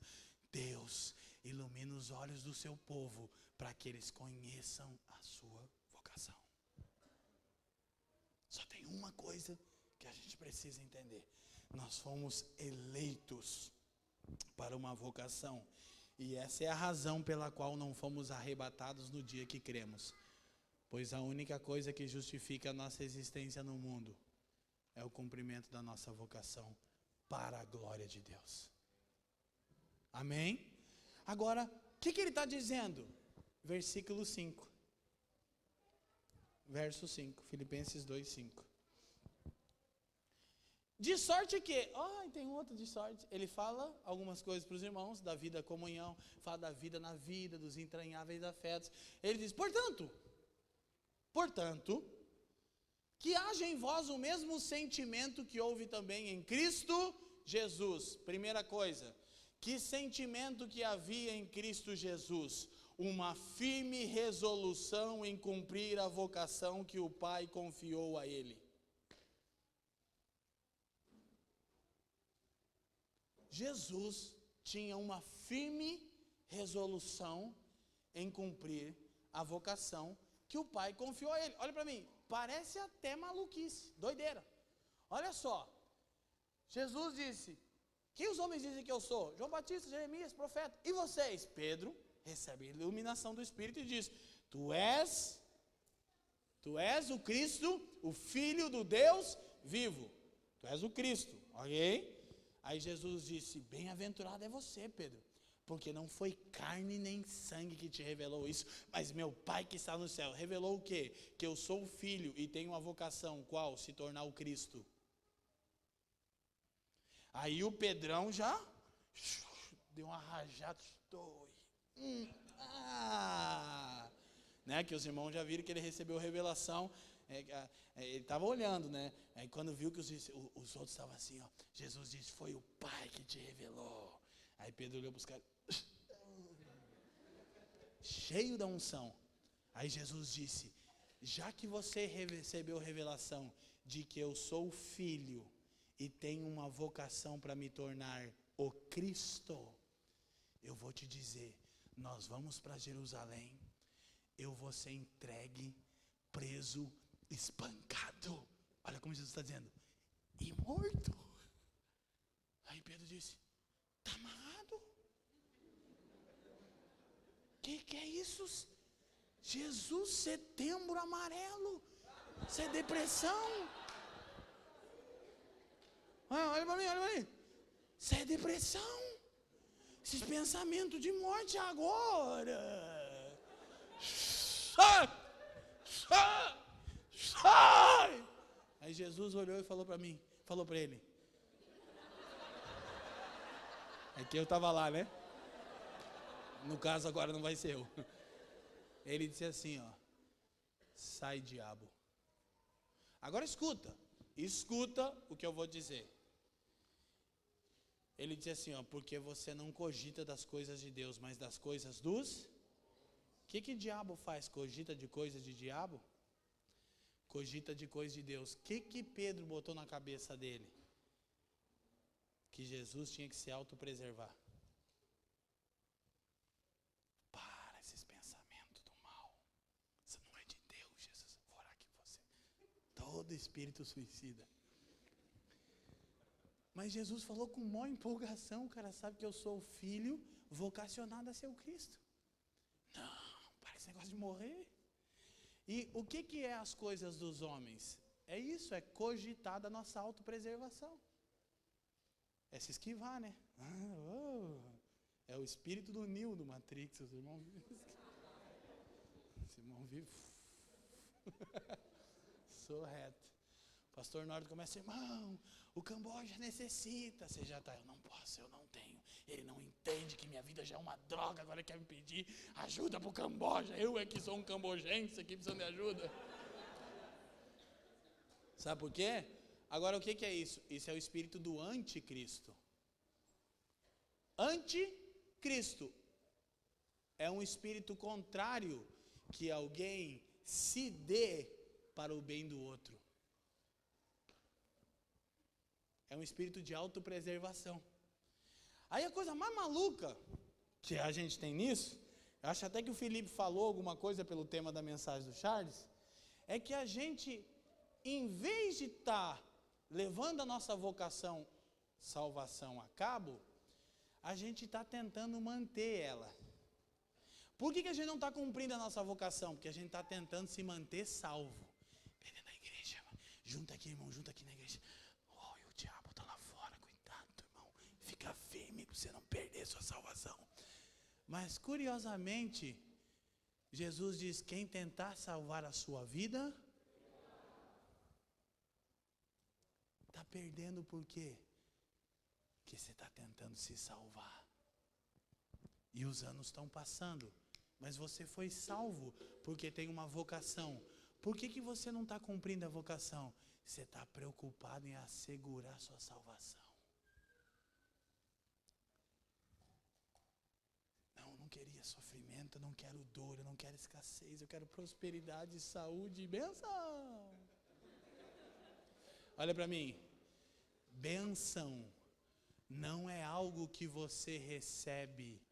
Deus, ilumina os olhos do seu povo para que eles conheçam a sua vocação. Só tem uma coisa que a gente precisa entender. Nós fomos eleitos para uma vocação. E essa é a razão pela qual não fomos arrebatados no dia que cremos. Pois a única coisa que justifica a nossa existência no mundo é o cumprimento da nossa vocação para a glória de Deus. Amém? Agora, o que ele está dizendo? Versículo 5. Verso 5, Filipenses 2, 5. De sorte que, tem outro de sorte, ele fala algumas coisas para os irmãos, da vida comunhão, fala da vida na vida, dos entranháveis afetos. Ele diz, portanto, que haja em vós o mesmo sentimento que houve também em Cristo Jesus. Primeira coisa, que sentimento que havia em Cristo Jesus? Uma firme resolução em cumprir a vocação que o Pai confiou a ele. Jesus tinha uma firme resolução em cumprir a vocação que o Pai confiou a ele. Olha para mim, parece até maluquice, doideira. Olha só, Jesus disse, quem os homens dizem que eu sou? João Batista, Jeremias, profeta. E vocês? Pedro recebe a iluminação do Espírito e diz, tu és o Cristo, o Filho do Deus vivo. Tu és o Cristo, ok? Aí Jesus disse, bem-aventurado é você, Pedro, porque não foi carne nem sangue que te revelou isso, mas meu Pai que está no céu. Revelou o quê? Que eu sou o Filho e tenho uma vocação, qual? Se tornar o Cristo. Aí o Pedrão já deu uma rajada, né? Que os irmãos já viram que ele recebeu revelação. Ele estava olhando, né? Aí quando viu que os outros estavam assim, Jesus disse, foi o Pai que te revelou. Aí Pedro olhou para os caras, cheio da unção. Aí Jesus disse, já que você recebeu revelação de que eu sou o Filho e tenho uma vocação para me tornar o Cristo, eu vou te dizer, nós vamos para Jerusalém, eu vou ser entregue, preso, espancado. Olha como Jesus está dizendo, e morto. Aí Pedro disse, está amarrado? Que é isso? Jesus, setembro amarelo, isso é depressão. Olha para mim, isso é depressão, esses pensamentos de morte agora. Sai! Aí Jesus olhou e falou para ele. É que eu estava lá, né? No caso agora não vai ser eu. Ele disse assim, sai diabo. Agora escuta o que eu vou dizer. Ele disse assim, porque você não cogita das coisas de Deus, mas das coisas dos... O que diabo faz? Cogita de coisas de diabo? Cogita de coisas de Deus. O que Pedro botou na cabeça dele? Que Jesus tinha que se autopreservar. do espírito suicida. Mas Jesus falou com maior empolgação, o cara sabe que eu sou o filho vocacionado a ser o Cristo. Não, parece negócio de morrer. E o que é as coisas dos homens? É isso, é cogitar da nossa autopreservação. É se esquivar, né? É o espírito do Neo do Matrix, os irmãos. Os irmãos vivem. Sou reto. O pastor Norte começa, irmão, o Camboja necessita. Você já está, eu não posso, eu não tenho. Ele não entende que minha vida já é uma droga, agora quer me pedir ajuda para o Camboja. Eu é que sou um cambojense aqui precisando de ajuda. Sabe por quê? Agora o que é isso? Isso é o espírito do anticristo. Anticristo é um espírito contrário que alguém se dê para o bem do outro. É um espírito de autopreservação. Aí a coisa mais maluca que a gente tem nisso, eu acho até que o Felipe falou alguma coisa pelo tema da mensagem do Charles, é que a gente, em vez de estar levando a nossa vocação, salvação a cabo, a gente está tentando manter ela. Por que a gente não está cumprindo a nossa vocação? Porque a gente está tentando se manter salvo. Vem na igreja, junta aqui, irmão, junta aqui na igreja. O diabo está lá fora, cuidado, irmão. Fica firme para você não perder sua salvação. Mas, curiosamente, Jesus diz, quem tentar salvar a sua vida, está perdendo por quê? Porque você está tentando se salvar. E os anos estão passando. Mas você foi salvo porque tem uma vocação. Por que você não está cumprindo a vocação? Você está preocupado em assegurar sua salvação. Não queria sofrimento, não quero dor, eu não quero escassez, eu quero prosperidade, saúde e bênção. Olha para mim. Bênção não é algo que você recebe,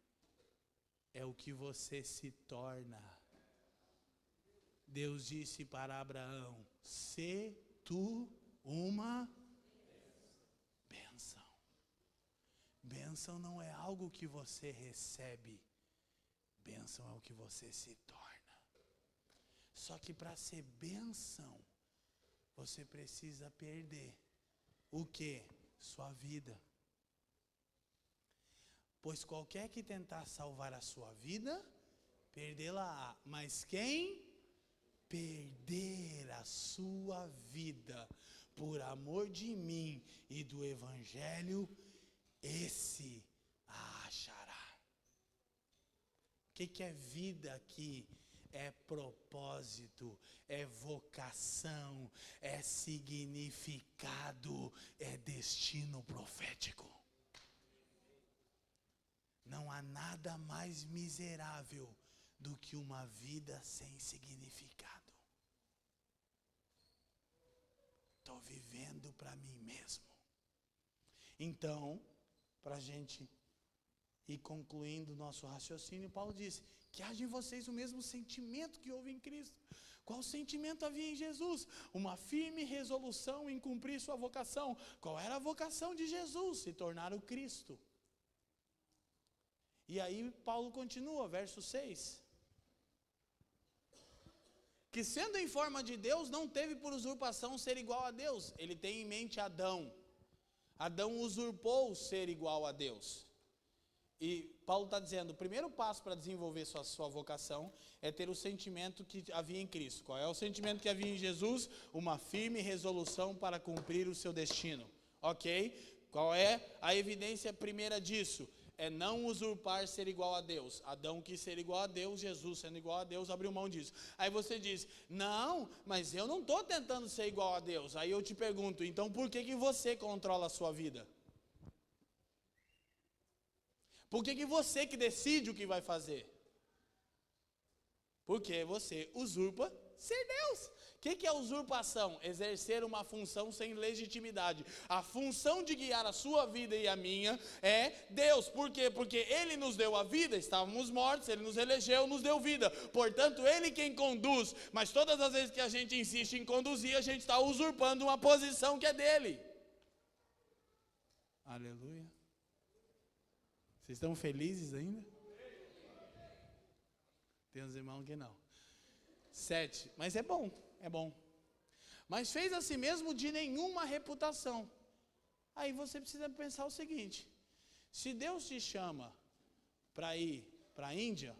é o que você se torna. Deus disse para Abraão, sê tu uma bênção. Bênção não é algo que você recebe, bênção é o que você se torna. Só que para ser bênção, você precisa perder o quê? Sua vida. Pois qualquer que tentar salvar a sua vida, perdê-la-á. Mas quem perder a sua vida por amor de mim e do Evangelho, esse a achará. O que é vida aqui? É propósito, é vocação, é significado, é destino profético. Não há nada mais miserável do que uma vida sem significado. Estou vivendo para mim mesmo. Então, para a gente ir concluindo o nosso raciocínio, Paulo disse, que haja em vocês o mesmo sentimento que houve em Cristo. Qual sentimento havia em Jesus? Uma firme resolução em cumprir sua vocação. Qual era a vocação de Jesus? Se tornar o Cristo. E aí Paulo continua, verso 6. Que sendo em forma de Deus, não teve por usurpação ser igual a Deus. Ele tem em mente Adão. Adão usurpou ser igual a Deus. E Paulo está dizendo, o primeiro passo para desenvolver sua vocação é ter o sentimento que havia em Cristo. Qual é o sentimento que havia em Jesus? Uma firme resolução para cumprir o seu destino. Ok? Qual é a evidência primeira disso? É não usurpar ser igual a Deus. Adão quis ser igual a Deus, Jesus sendo igual a Deus, abriu mão disso. Aí você diz, não, mas eu não estou tentando ser igual a Deus. Aí eu te pergunto, então por que você controla a sua vida? Por que você que decide o que vai fazer? Porque você usurpa Ser Deus. O que é usurpação? Exercer uma função sem legitimidade. A função de guiar a sua vida e a minha é Deus. Por quê? Porque Ele nos deu a vida, estávamos mortos, Ele nos elegeu, nos deu vida. Portanto, Ele quem conduz. Mas todas as vezes que a gente insiste em conduzir, a gente está usurpando uma posição que é dEle. Aleluia. Vocês estão felizes ainda? Tem uns irmãos que não. 7. Mas é bom. É bom. Mas fez a si mesmo de nenhuma reputação. Aí você precisa pensar o seguinte: se Deus te chama para ir para a Índia,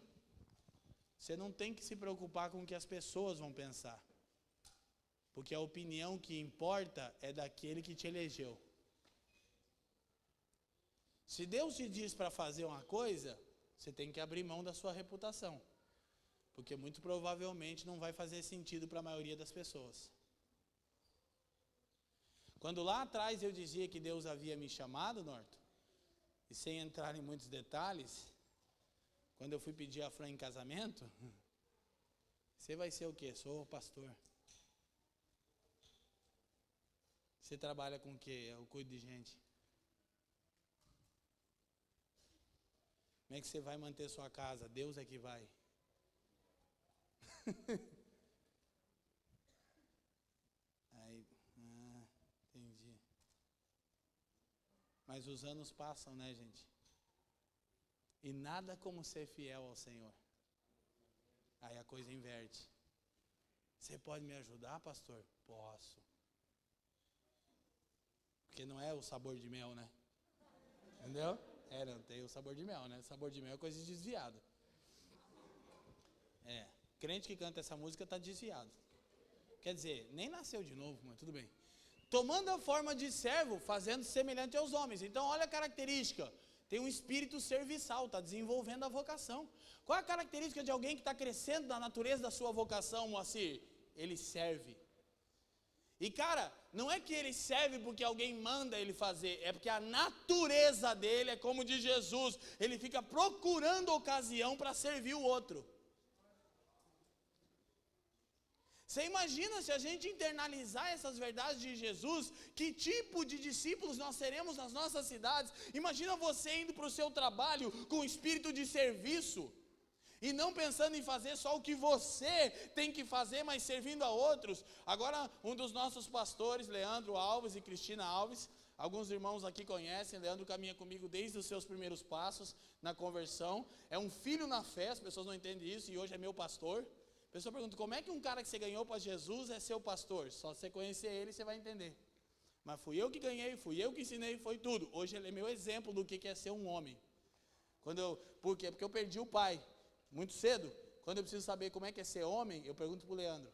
você não tem que se preocupar com o que as pessoas vão pensar. Porque a opinião que importa é daquele que te elegeu. Se Deus te diz para fazer uma coisa, você tem que abrir mão da sua reputação. Porque muito provavelmente não vai fazer sentido para a maioria das pessoas. Quando lá atrás eu dizia que Deus havia me chamado, Norton, e sem entrar em muitos detalhes, quando eu fui pedir a Fran em casamento, você vai ser o quê? Sou pastor. Você trabalha com o quê? Eu cuido de gente. Como é que você vai manter sua casa? Deus é que vai. Aí, entendi. Mas os anos passam, né, gente? E nada como ser fiel ao Senhor. Aí a coisa inverte. Você pode me ajudar, pastor? Posso. Porque não é o sabor de mel, né? Entendeu? Não tem o sabor de mel, né? O sabor de mel é coisa desviada. Crente que canta essa música está desviado. Quer dizer, nem nasceu de novo, mas tudo bem. Tomando a forma de servo, fazendo semelhante aos homens. Então, olha a característica. Tem um espírito serviçal, está desenvolvendo a vocação. Qual é a característica de alguém que está crescendo na natureza da sua vocação, Moacir? Ele serve. E cara, não é que ele serve porque alguém manda ele fazer, é porque a natureza dele é como de Jesus. Ele fica procurando ocasião para servir o outro. Você imagina se a gente internalizar essas verdades de Jesus, que tipo de discípulos nós seremos nas nossas cidades? Imagina você indo para o seu trabalho com espírito de serviço, e não pensando em fazer só o que você tem que fazer, mas servindo a outros. Agora, um dos nossos pastores, Leandro Alves e Cristina Alves, alguns irmãos aqui conhecem, Leandro caminha comigo desde os seus primeiros passos na conversão, é um filho na fé, as pessoas não entendem isso, e hoje é meu pastor. A pessoa pergunta, como é que um cara que você ganhou para Jesus é seu pastor? Só você conhecer ele, você vai entender. Mas fui eu que ganhei, fui eu que ensinei, foi tudo. Hoje ele é meu exemplo do que é ser um homem. Por quê? Porque eu perdi o pai muito cedo. Quando eu preciso saber como é que é ser homem, eu pergunto para o Leandro.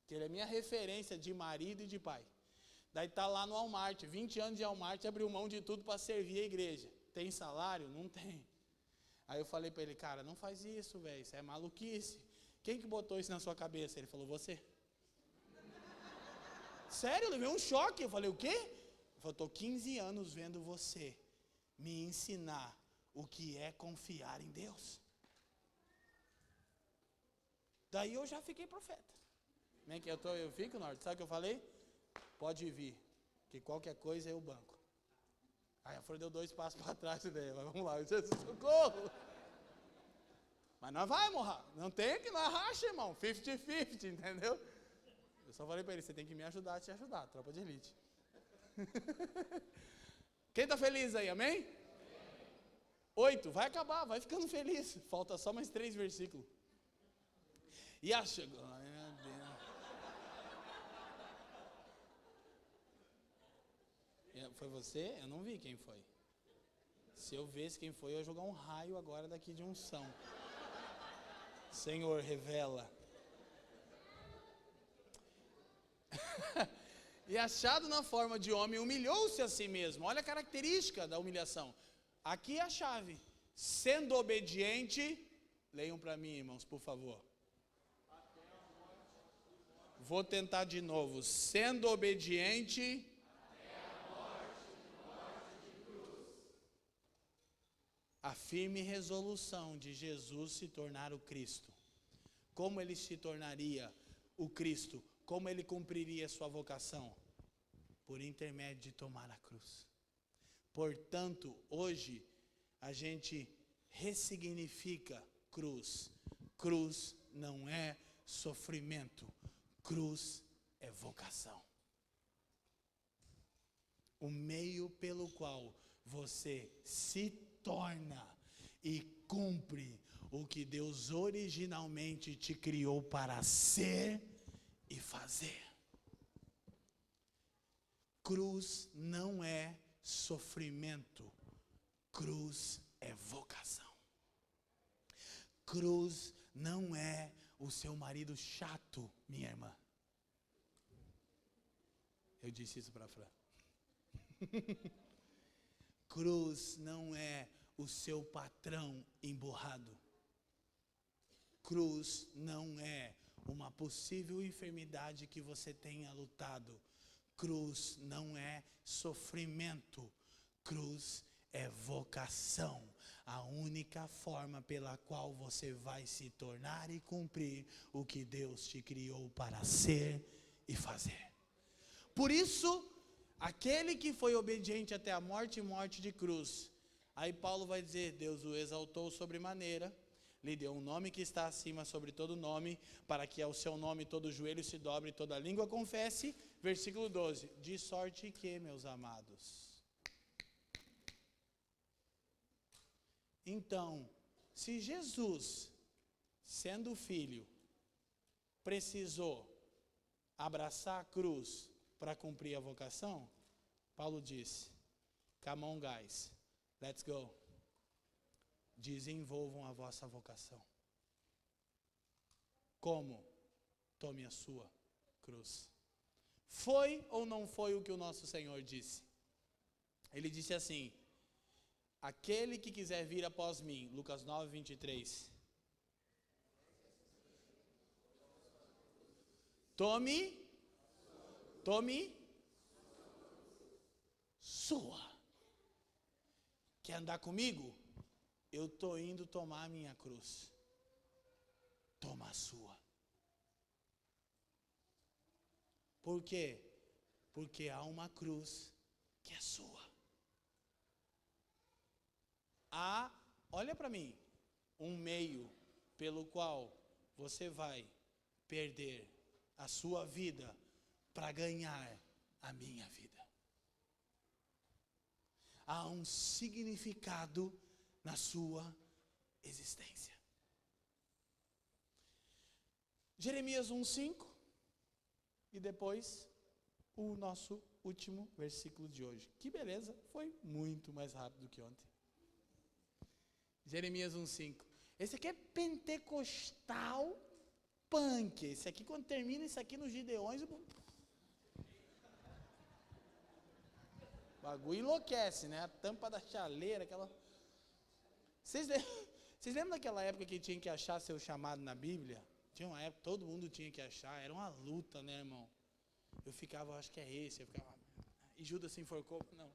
Que ele é minha referência de marido e de pai. Daí está lá no Walmart, 20 anos de Walmart, abriu mão de tudo para servir a igreja. Tem salário? Não tem. Aí eu falei para ele, cara, não faz isso, velho, isso é maluquice. Quem que botou isso na sua cabeça? Ele falou, você. Sério, eu levei um choque. Eu falei, o quê? Ele falou, estou 15 anos vendo você me ensinar o que é confiar em Deus. Daí eu já fiquei profeta. Como é que eu fico, Norte? Sabe o que eu falei? Pode vir, que qualquer coisa eu banco. Aí a Flor deu 2 passos para trás e daí, vamos lá, Jesus, socorro. Mas nós vai morrer, não tem que nós racha, irmão, 50-50, entendeu? Eu só falei para ele, você tem que me ajudar a te ajudar, tropa de elite. Quem está feliz aí, amém? 8, vai acabar, vai ficando feliz, falta só mais 3 versículos. E a chegou, meu Deus. Foi você? Eu não vi quem foi. Se eu visse quem foi, eu ia jogar um raio agora daqui de unção. Senhor, revela. E achado na forma de homem, humilhou-se a si mesmo. Olha a característica da humilhação. Aqui é a chave. Sendo obediente, leiam para mim, irmãos, por favor. Vou tentar de novo. Sendo obediente até a morte de cruz. A firme resolução de Jesus se tornar o Cristo. Como ele se tornaria? o Cristo, como ele cumpriria a sua vocação? Por intermédio de tomar a cruz. Portanto, hoje, a gente ressignifica cruz. Cruz não é sofrimento, cruz é vocação. O meio pelo qual você se torna e cumpre o que Deus originalmente te criou para ser e fazer. Cruz não é sofrimento, cruz é vocação. Cruz não é o seu marido chato, minha irmã. Eu disse isso para a Fran. Cruz não é o seu patrão emburrado. Cruz não é uma possível enfermidade que você tenha lutado. Cruz não é sofrimento. Cruz é vocação. A única forma pela qual você vai se tornar e cumprir o que Deus te criou para ser e fazer. Por isso, aquele que foi obediente até a morte e morte de cruz, aí Paulo vai dizer, Deus o exaltou sobremaneira, lhe deu um nome que está acima sobre todo nome, para que ao seu nome todo joelho se dobre e toda língua confesse. Versículo 12, de sorte que, meus amados. Então, se Jesus, sendo filho, precisou abraçar a cruz para cumprir a vocação, Paulo disse, come on guys, let's go. Desenvolvam a vossa vocação. Como? Tome a sua cruz. Foi ou não foi o que o nosso Senhor disse? Ele disse assim, aquele que quiser vir após mim, Lucas 9, 23. Tome sua. Quer andar comigo? Eu estou indo tomar a minha cruz. Toma a sua. Por quê? Porque há uma cruz que é sua. Há, olha para mim, um meio pelo qual você vai perder a sua vida para ganhar a minha vida. Há um significado na sua existência. Jeremias 1:5 e depois o nosso último versículo de hoje. Que beleza, foi muito mais rápido que ontem. Jeremias 1:5. Esse aqui é pentecostal punk. Esse aqui, quando termina isso aqui nos Gideões, o bagulho enlouquece, né? A tampa da chaleira, aquela... Vocês lembram daquela época que tinha que achar seu chamado na Bíblia? Tinha uma época que todo mundo tinha que achar, era uma luta, né, irmão? Eu ficava, acho que é esse, eu ficava... E Judas se enforcou? Não.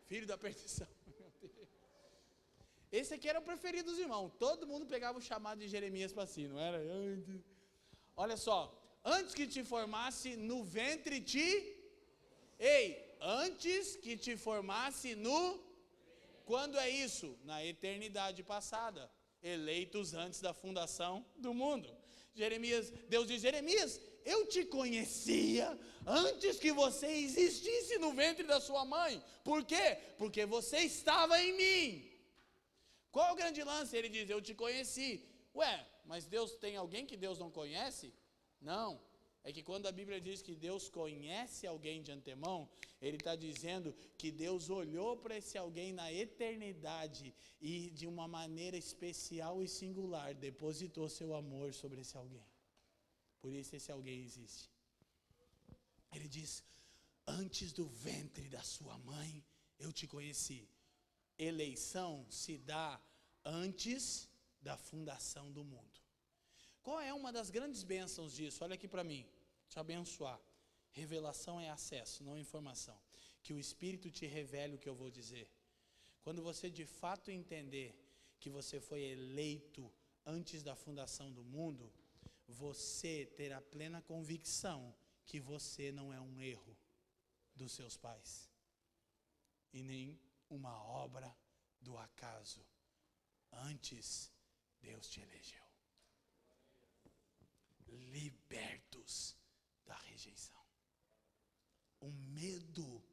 Filho da perdição. Esse aqui era o preferido dos irmãos. Todo mundo pegava o chamado de Jeremias para si, não era? Olha só. Antes que te formasse no ventre antes que te formasse no... Quando é isso? Na eternidade passada. Eleitos antes da fundação do mundo. Jeremias, Deus diz, Jeremias, eu te conhecia antes que você existisse no ventre da sua mãe. Por quê? Porque você estava em mim. Qual é o grande lance? Ele diz, eu te conheci. Ué, mas Deus tem alguém que Deus não conhece? Não. É que quando a Bíblia diz que Deus conhece alguém de antemão, Ele está dizendo que Deus olhou para esse alguém na eternidade e de uma maneira especial e singular depositou seu amor sobre esse alguém. Por isso esse alguém existe. Ele diz, antes do ventre da sua mãe, eu te conheci. Eleição se dá antes da fundação do mundo. Qual é uma das grandes bênçãos disso? Olha aqui para mim, te abençoar. Revelação é acesso, não informação. Que o Espírito te revele o que eu vou dizer. Quando você de fato entender que você foi eleito antes da fundação do mundo, você ter a plena convicção que você não é um erro dos seus pais e nem uma obra do acaso. Antes, Deus te elegeu. Libertos da rejeição. O medo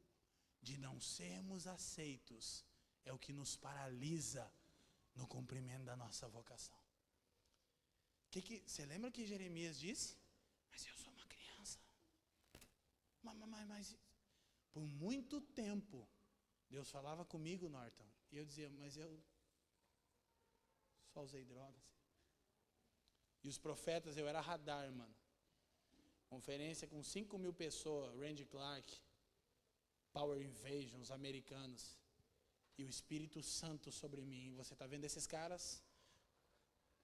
de não sermos aceitos é o que nos paralisa no cumprimento da nossa vocação. Você lembra que Jeremias disse? Mas eu sou uma criança. Mas por muito tempo, Deus falava comigo, Norton, e eu dizia, mas eu só usei drogas. E os profetas, eu era radar, mano. Conferência com 5.000 pessoas, Randy Clark, Power Invasion, os americanos. E o Espírito Santo sobre mim. Você está vendo esses caras?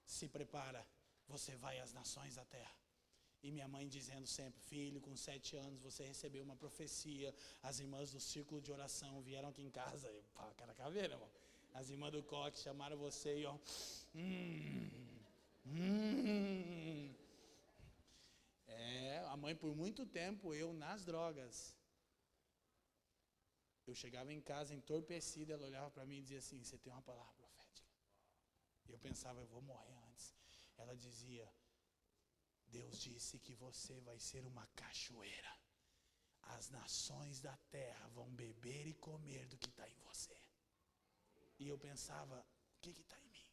Se prepara, você vai às nações da terra. E minha mãe dizendo sempre, filho, com 7 anos você recebeu uma profecia. As irmãs do círculo de oração vieram aqui em casa. Eu, pá, cara caveira, irmão. As irmãs do coque chamaram você e ó. A mãe por muito tempo, eu nas drogas. Eu chegava em casa entorpecido, ela olhava para mim e dizia assim, você tem uma palavra profética. Eu pensava, eu vou morrer antes. Ela dizia, Deus disse que você vai ser uma cachoeira. As nações da terra vão beber e comer do que está em você. E eu pensava, o que está em mim?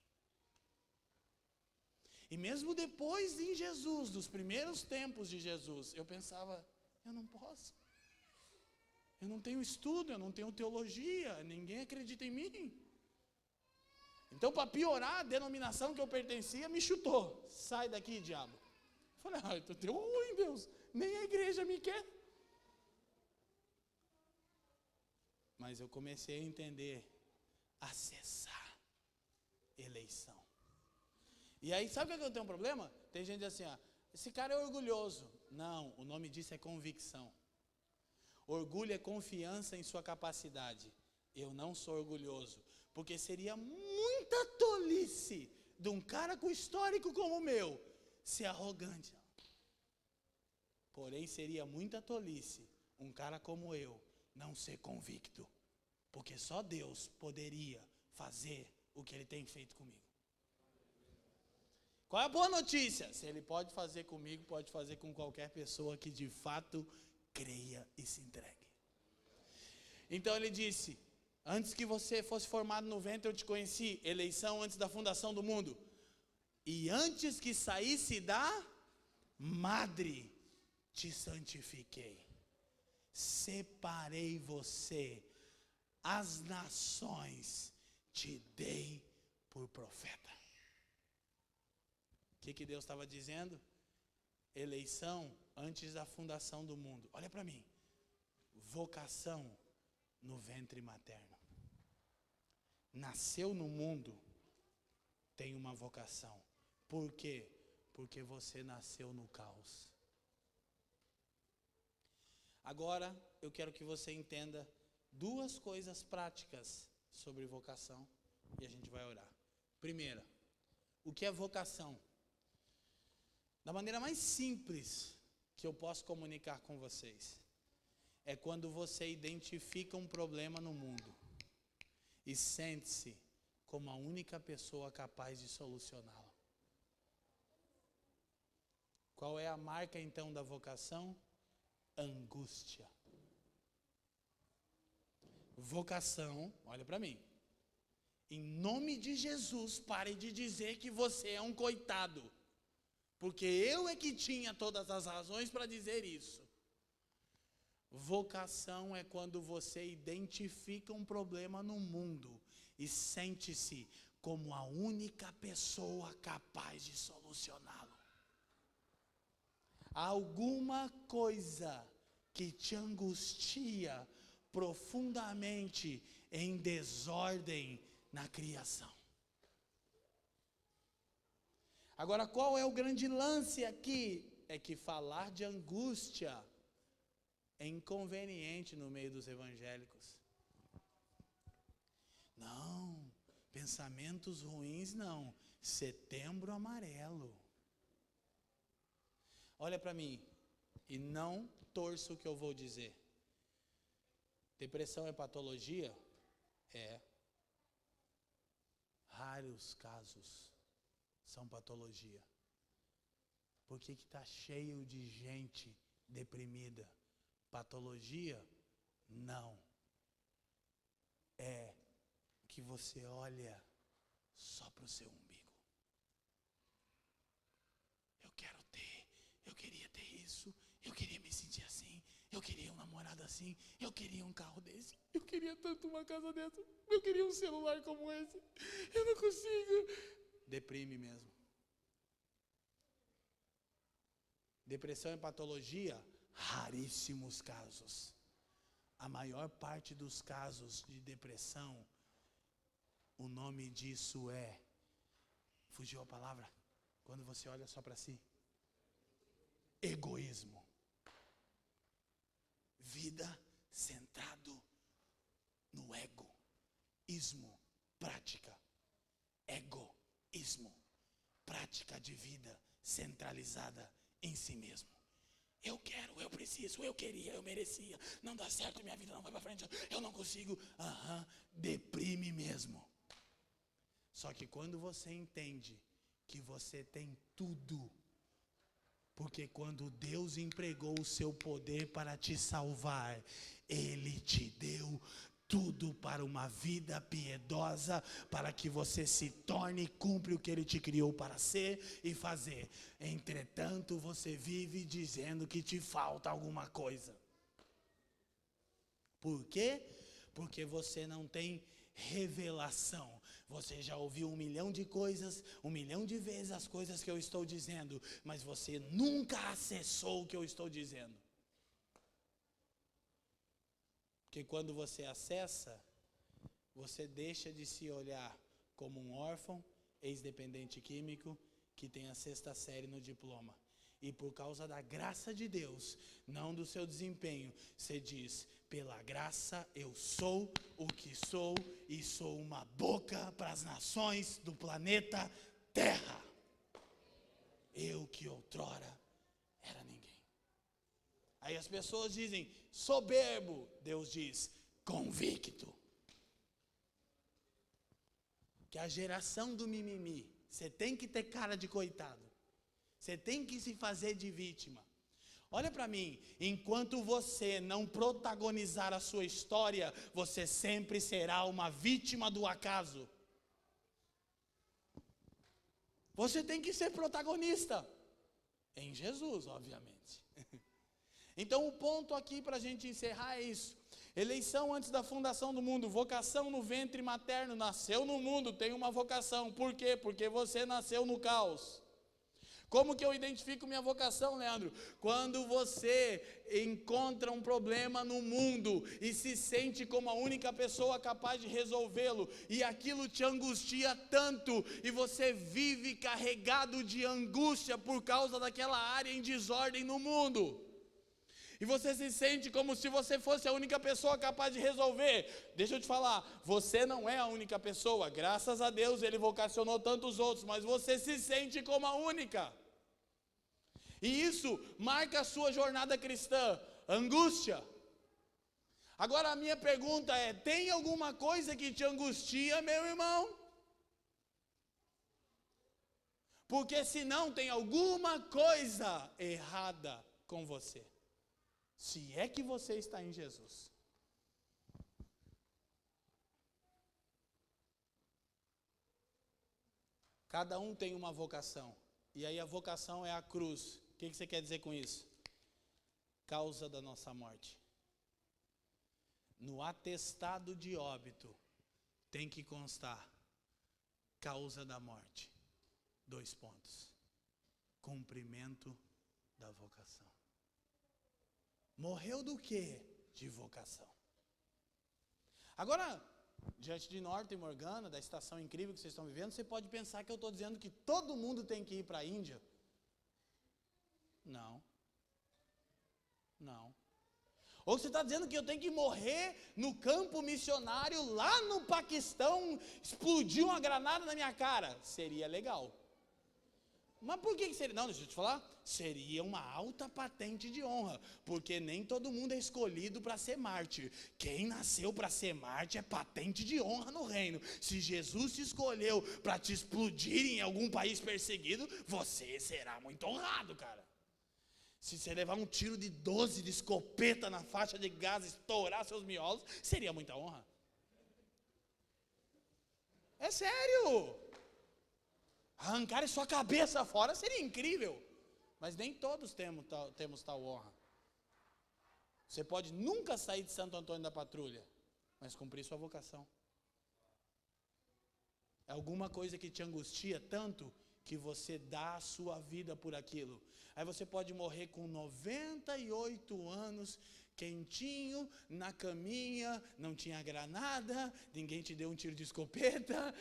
E mesmo depois em Jesus, dos primeiros tempos de Jesus, eu pensava, eu não posso. Eu não tenho estudo, eu não tenho teologia, ninguém acredita em mim. Então, para piorar, a denominação que eu pertencia me chutou. Sai daqui, diabo. Eu falei, tu deu ruim, Deus. Nem a igreja me quer. Mas eu comecei a entender, acessar eleição. E aí, sabe o que eu tenho um problema? Tem gente assim, esse cara é orgulhoso. Não, o nome disso é convicção. Orgulho é confiança em sua capacidade. Eu não sou orgulhoso, porque seria muita tolice de um cara com histórico como o meu ser arrogante. Porém, seria muita tolice um cara como eu não ser convicto, porque só Deus poderia fazer o que Ele tem feito comigo. Qual é a boa notícia? Se Ele pode fazer comigo, pode fazer com qualquer pessoa que de fato creia e se entregue. Então Ele disse, antes que você fosse formado no ventre eu te conheci, eleição antes da fundação do mundo. E antes que saísse da madre, te santifiquei. Separei você, as nações te dei por profeta. O que Deus estava dizendo? Eleição antes da fundação do mundo. Olha para mim. Vocação no ventre materno. Nasceu no mundo, tem uma vocação. Por quê? Porque você nasceu no caos. Agora, eu quero que você entenda 2 coisas práticas sobre vocação e a gente vai orar. Primeira, o que é vocação? Da maneira mais simples que eu posso comunicar com vocês, é quando você identifica um problema no mundo e sente-se como a única pessoa capaz de solucioná-lo. Qual é a marca então da vocação? Angústia. Vocação, olha para mim. Em nome de Jesus, pare de dizer que você é um coitado. Porque eu é que tinha todas as razões para dizer isso. Vocação é quando você identifica um problema no mundo e sente-se como a única pessoa capaz de solucioná-lo. Alguma coisa que te angustia profundamente em desordem na criação. Agora, qual é o grande lance aqui? É que falar de angústia é inconveniente no meio dos evangélicos. Não, pensamentos ruins não. Setembro amarelo. Olha para mim e não torça o que eu vou dizer. Depressão é patologia? É. Raros casos são patologia. Por que está cheio de gente deprimida? Patologia? Não. É que você olha só para o seu umbigo. Eu queria ter isso, eu queria me sentir assim, eu queria um namorado assim, eu queria um carro desse, eu queria tanto uma casa dessa, eu queria um celular como esse, eu não consigo. Deprime mesmo. Depressão é patologia? Raríssimos casos. A maior parte dos casos de depressão, o nome disso é, fugiu a palavra? Quando você olha só para si. Egoísmo. Vida centrado no ego. Ismo, prática. Egoísmo. Prática de vida centralizada em si mesmo. Eu quero, eu preciso, eu queria, eu merecia. Não dá certo, minha vida não vai para frente, eu não consigo. Deprime mesmo. Só que quando você entende que você tem tudo, porque quando Deus empregou o seu poder para te salvar, Ele te deu tudo para uma vida piedosa, para que você se torne e cumpra o que Ele te criou para ser e fazer. Entretanto, você vive dizendo que te falta alguma coisa. Por quê? Porque você não tem revelação. Você já ouviu 1 milhão de coisas, 1 milhão de vezes as coisas que eu estou dizendo, mas você nunca acessou o que eu estou dizendo. Porque quando você acessa, você deixa de se olhar como um órfão, ex-dependente químico, que tem a 6ª série no diploma. E por causa da graça de Deus, não do seu desempenho, você diz, pela graça eu sou o que sou e sou uma boca para as nações do planeta Terra. Eu que outrora era ninguém. Aí as pessoas dizem, soberbo. Deus diz, convicto. Que a geração do mimimi, você tem que ter cara de coitado. Você tem que se fazer de vítima. Olha para mim, enquanto você não protagonizar a sua história, você sempre será uma vítima do acaso. Você tem que ser protagonista. Em Jesus, obviamente. Então o ponto aqui para a gente encerrar é isso. Eleição antes da fundação do mundo, vocação no ventre materno, nasceu no mundo, tem uma vocação. Por quê? Porque você nasceu no caos. Como que eu identifico minha vocação, Leandro? Quando você encontra um problema no mundo e se sente como a única pessoa capaz de resolvê-lo, e aquilo te angustia tanto, e você vive carregado de angústia por causa daquela área em desordem no mundo. E você se sente como se você fosse a única pessoa capaz de resolver. Deixa eu te falar, você não é a única pessoa. Graças a Deus Ele vocacionou tantos outros, mas você se sente como a única. E isso marca a sua jornada cristã, angústia. Agora a minha pergunta é, tem alguma coisa que te angustia, meu irmão? Porque senão tem alguma coisa errada com você. Se é que você está em Jesus. Cada um tem uma vocação. E aí a vocação é a cruz. O que você quer dizer com isso? Causa da nossa morte. No atestado de óbito tem que constar causa da morte. 2 pontos. Cumprimento da vocação. Morreu do quê? De vocação. Agora, diante de Norton e Morgana, da estação incrível que vocês estão vivendo, você pode pensar que eu estou dizendo que todo mundo tem que ir para a Índia. Não. Não. Ou você está dizendo que eu tenho que morrer no campo missionário lá no Paquistão, explodir uma granada na minha cara? Seria legal. Mas por que seria? Não, deixa eu te falar. Seria uma alta patente de honra. Porque nem todo mundo é escolhido para ser mártir. Quem nasceu para ser mártir é patente de honra no reino. Se Jesus te escolheu para te explodir em algum país perseguido, você será muito honrado, cara. Se você levar um tiro de 12 de escopeta na faixa de gás, estourar seus miolos, seria muita honra. É sério. Arrancar sua cabeça fora seria incrível. Mas nem todos temos tal honra. Você pode nunca sair de Santo Antônio da Patrulha, mas cumprir sua vocação. É alguma coisa que te angustia tanto que você dá a sua vida por aquilo. Aí você pode morrer com 98 anos, quentinho, na caminha, não tinha granada, ninguém te deu um tiro de escopeta,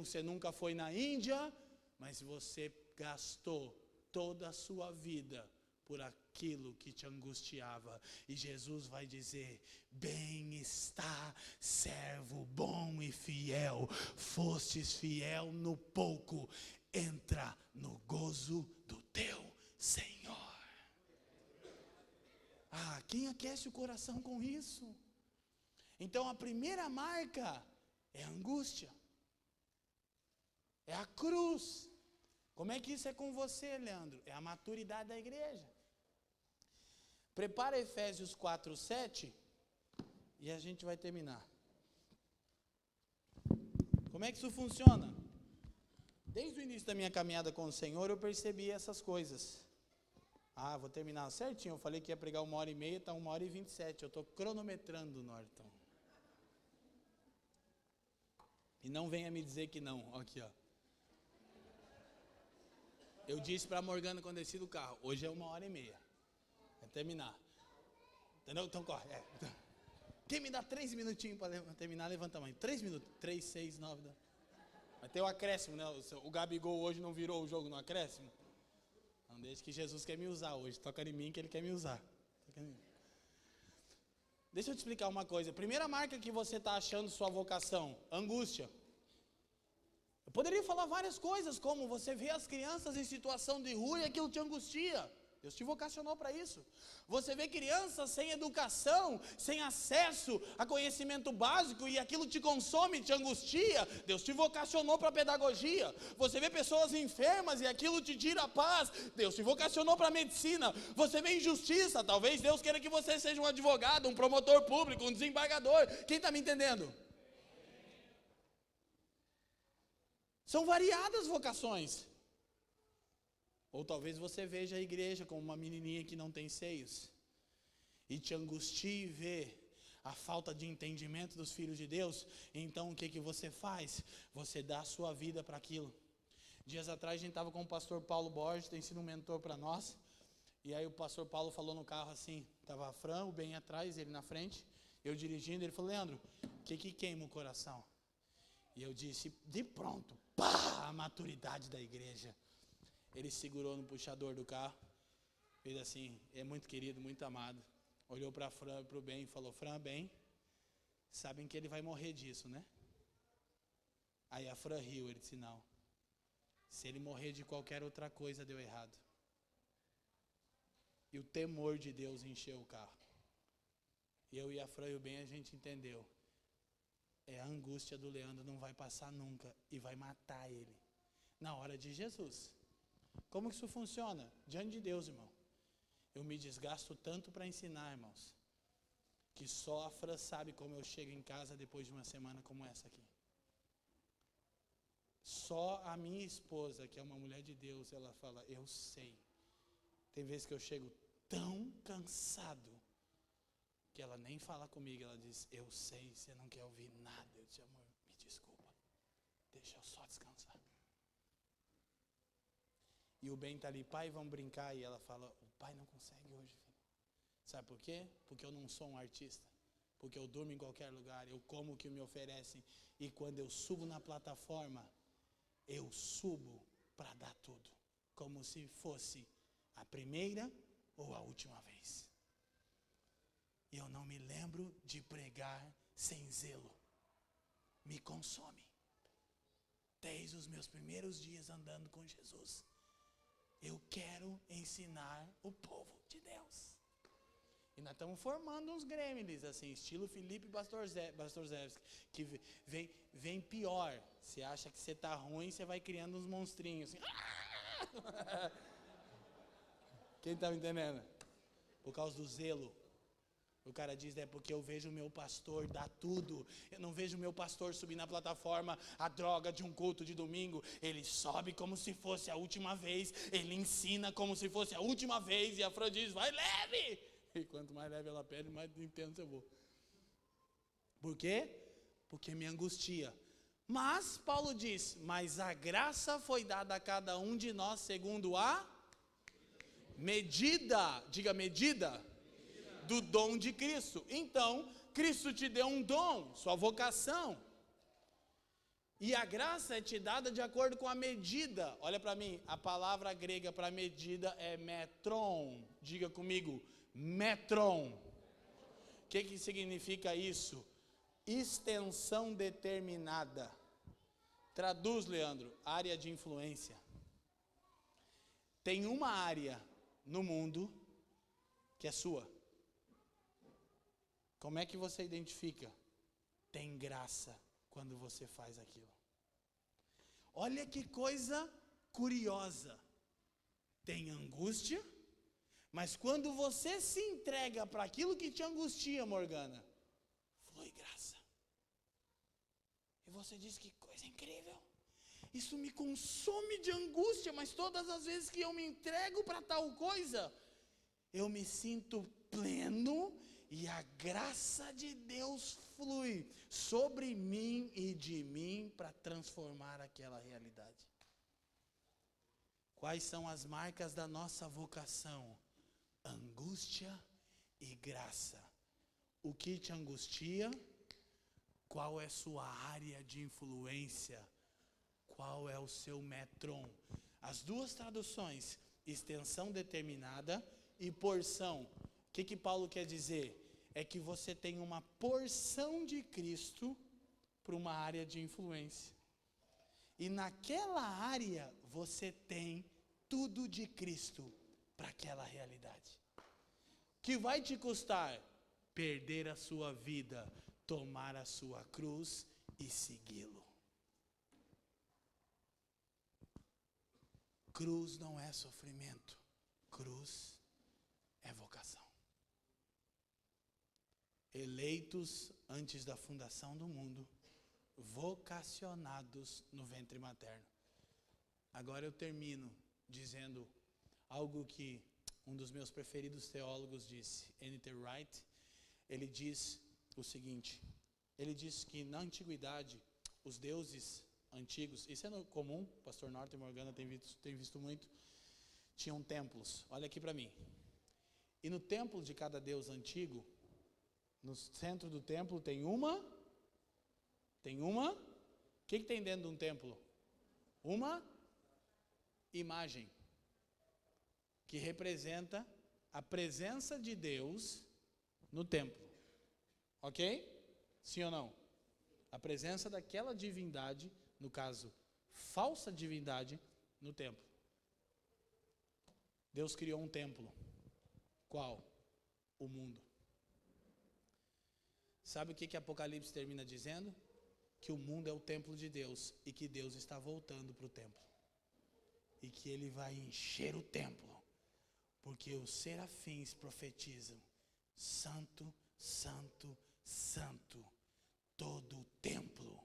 você nunca foi na Índia, mas você gastou toda a sua vida por aquilo que te angustiava. E Jesus vai dizer: bem está, servo bom e fiel, fostes fiel no pouco, entra no gozo do teu Senhor. Quem aquece o coração com isso? Então a primeira marca é a angústia, é a cruz. Como é que isso é com você, Leandro? É a maturidade da igreja. Prepara Efésios 4:7 e a gente vai terminar. Como é que isso funciona? Desde o início da minha caminhada com o Senhor, eu percebi essas coisas. Vou terminar certinho. Eu falei que ia pregar 1h30, está 1h27. Eu estou cronometrando, Norton. E não venha me dizer que não. Aqui, ó. Eu disse para a Morgana quando desci do carro, hoje é 1h30. Vai terminar. Entendeu? Então corre. Quem me dá 3 minutinhos para terminar, levanta a mão. 3 minutos. 3, 6, 9, 10. Vai ter o acréscimo, né? O Gabigol hoje não virou o jogo no acréscimo? Não deixe que Jesus quer me usar hoje. Toca em mim que Ele quer me usar. Deixa eu te explicar uma coisa. Primeira marca que você está achando sua vocação: angústia. Eu poderia falar várias coisas, como você vê as crianças em situação de rua e aquilo te angustia. Deus te vocacionou para isso. Você vê crianças sem educação, sem acesso a conhecimento básico e aquilo te consome, te angustia. Deus te vocacionou para a pedagogia. Você vê pessoas enfermas e aquilo te tira a paz. Deus te vocacionou para a medicina. Você vê injustiça. Talvez Deus queira que você seja um advogado, um promotor público, um desembargador. Quem está me entendendo? São variadas vocações. Ou talvez você veja a igreja como uma menininha que não tem seios e te angustie ver a falta de entendimento dos filhos de Deus. Então o que você faz? Você dá a sua vida para aquilo. Dias atrás a gente estava com o pastor Paulo Borges, tem sido um mentor para nós. E aí o pastor Paulo falou no carro assim, estava a Fran, o bem atrás, ele na frente, eu dirigindo, ele falou: Leandro, o que queima o coração? E eu disse, de pronto, a maturidade da igreja. Ele segurou no puxador do carro, fez assim, é muito querido, muito amado. Olhou para a Fran e para o Ben e falou: Fran, Ben, sabem que ele vai morrer disso, né? Aí a Fran riu, ele disse: não. Se ele morrer de qualquer outra coisa, deu errado. E o temor de Deus encheu o carro. Eu e a Fran e o Ben, a gente entendeu. A angústia do Leandro não vai passar nunca e vai matar ele. Na hora de Jesus. Como que isso funciona? Diante de Deus, irmão. Eu me desgasto tanto para ensinar, irmãos, que só a Fran sabe como eu chego em casa depois de uma semana como essa aqui. Só a minha esposa, que é uma mulher de Deus, ela fala: eu sei. Tem vezes que eu chego tão cansado que ela nem fala comigo, ela diz: eu sei, você não quer ouvir nada. Eu disse: amor, me desculpa, deixa eu só descansar. E o Ben está ali: pai, vamos brincar. E ela fala: o pai não consegue hoje, filho. Sabe por quê? Porque eu não sou um artista. Porque eu durmo em qualquer lugar, eu como o que me oferecem. E quando eu subo na plataforma, eu subo para dar tudo. Como se fosse a primeira ou a última vez. E eu não me lembro de pregar sem zelo. Me consome. Desde os meus primeiros dias andando com Jesus. Eu quero ensinar o povo de Deus. E nós estamos formando uns gremlins, assim, estilo Felipe Bastorzewski, que vem pior. Você acha que você está ruim, você vai criando uns monstrinhos, assim. Quem está me entendendo? Por causa do zelo. O cara diz, é porque eu vejo o meu pastor dar tudo. Eu não vejo o meu pastor subir na plataforma a droga de um culto de domingo. Ele sobe como se fosse a última vez. Ele ensina como se fosse a última vez. E a Fran diz, vai leve. E quanto mais leve ela pede, mais intenso eu vou. Por quê? Porque me angustia. Mas, Paulo diz, mas a graça foi dada a cada um de nós segundo a medida. Diga medida. Do dom de Cristo. Então, Cristo te deu um dom, sua vocação. E a graça é te dada de acordo com a medida. Olha para mim, a palavra grega para medida é metron. Diga comigo, metron. O que significa isso? Extensão determinada. Traduz, Leandro, área de influência. Tem uma área no mundo que é sua. Como é que você identifica? Tem graça quando você faz aquilo. Olha que coisa curiosa. Tem angústia, mas quando você se entrega para aquilo que te angustia, Morgana, flui graça. E você diz, que coisa incrível. Isso me consome de angústia, mas todas as vezes que eu me entrego para tal coisa, eu me sinto pleno. E a graça de Deus flui sobre mim e de mim para transformar aquela realidade. Quais são as marcas da nossa vocação? Angústia e graça. O que te angustia? Qual é sua área de influência? Qual é o seu metron? As duas traduções, extensão determinada e porção. O que Paulo quer dizer? É que você tem uma porção de Cristo para uma área de influência. E naquela área você tem tudo de Cristo para aquela realidade. Que vai te custar? Perder a sua vida, tomar a sua cruz e segui-lo. Cruz não é sofrimento, cruz é vocação. Eleitos antes da fundação do mundo, vocacionados no ventre materno. Agora eu termino dizendo algo que um dos meus preferidos teólogos disse, N.T. Wright. Ele diz o seguinte, ele diz que na antiguidade, os deuses antigos, isso é comum, o pastor Norton Morgana tem visto muito, tinham templos. Olha aqui para mim. E no templo de cada deus antigo, no centro do templo tem uma? O que tem dentro de um templo? Uma imagem que representa a presença de Deus no templo. Ok? Sim ou não? A presença daquela divindade, no caso, falsa divindade, no templo. Deus criou um templo. Qual? O mundo. Sabe o que Apocalipse termina dizendo? Que o mundo é o templo de Deus e que Deus está voltando para o templo. E que Ele vai encher o templo, porque os serafins profetizam, Santo, Santo, Santo, todo o templo,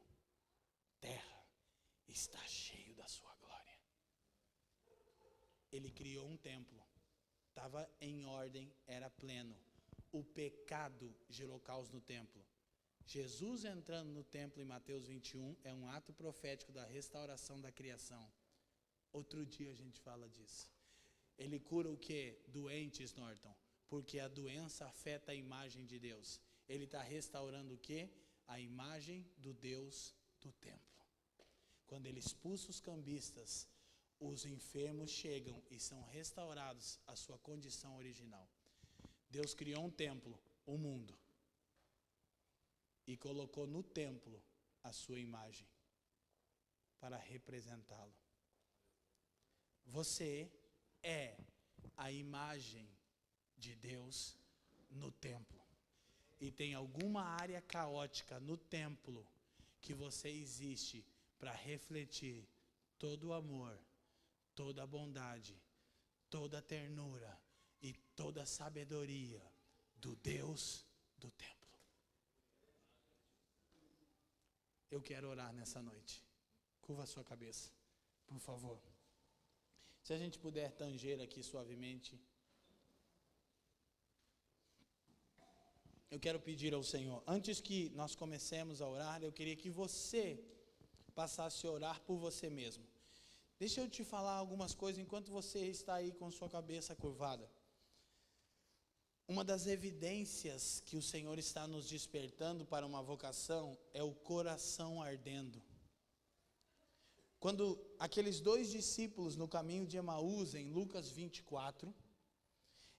terra, está cheio da sua glória. Ele criou um templo, estava em ordem, era pleno. O pecado gerou caos no templo. Jesus entrando no templo em Mateus 21 é um ato profético da restauração da criação. Outro dia a gente fala disso. Ele cura o quê? Doentes, Norton. Porque a doença afeta a imagem de Deus. Ele está restaurando o quê? A imagem do Deus do templo. Quando ele expulsa os cambistas, os enfermos chegam e são restaurados à sua condição original. Deus criou um templo, o mundo, e colocou no templo a sua imagem para representá-lo. Você é a imagem de Deus no templo. E tem alguma área caótica no templo que você existe para refletir todo o amor, toda a bondade, toda a ternura e toda a sabedoria do Deus do templo. Eu quero orar nessa noite. Curva a sua cabeça, por favor. Se a gente puder tanger aqui suavemente. Eu quero pedir ao Senhor, antes que nós comecemos a orar, eu queria que você passasse a orar por você mesmo. Deixa eu te falar algumas coisas enquanto você está aí com sua cabeça curvada. Uma das evidências que o Senhor está nos despertando para uma vocação é o coração ardendo. Quando aqueles 2 discípulos no caminho de Emaús, em Lucas 24,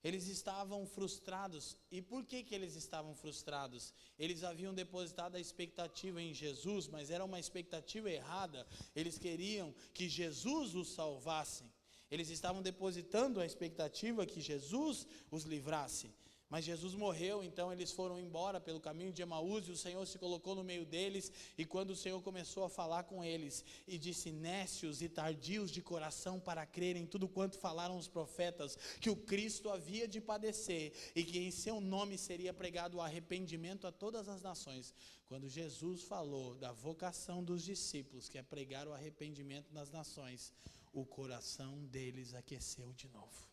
eles estavam frustrados. E por que eles estavam frustrados? Eles haviam depositado a expectativa em Jesus, mas era uma expectativa errada. Eles queriam que Jesus os salvasse. Eles estavam depositando a expectativa que Jesus os livrasse. Mas Jesus morreu, então eles foram embora pelo caminho de Emaús e o Senhor se colocou no meio deles. E quando o Senhor começou a falar com eles e disse: nécios e tardios de coração para crerem tudo quanto falaram os profetas, que o Cristo havia de padecer e que em seu nome seria pregado o arrependimento a todas as nações. Quando Jesus falou da vocação dos discípulos, que é pregar o arrependimento nas nações, o coração deles aqueceu de novo.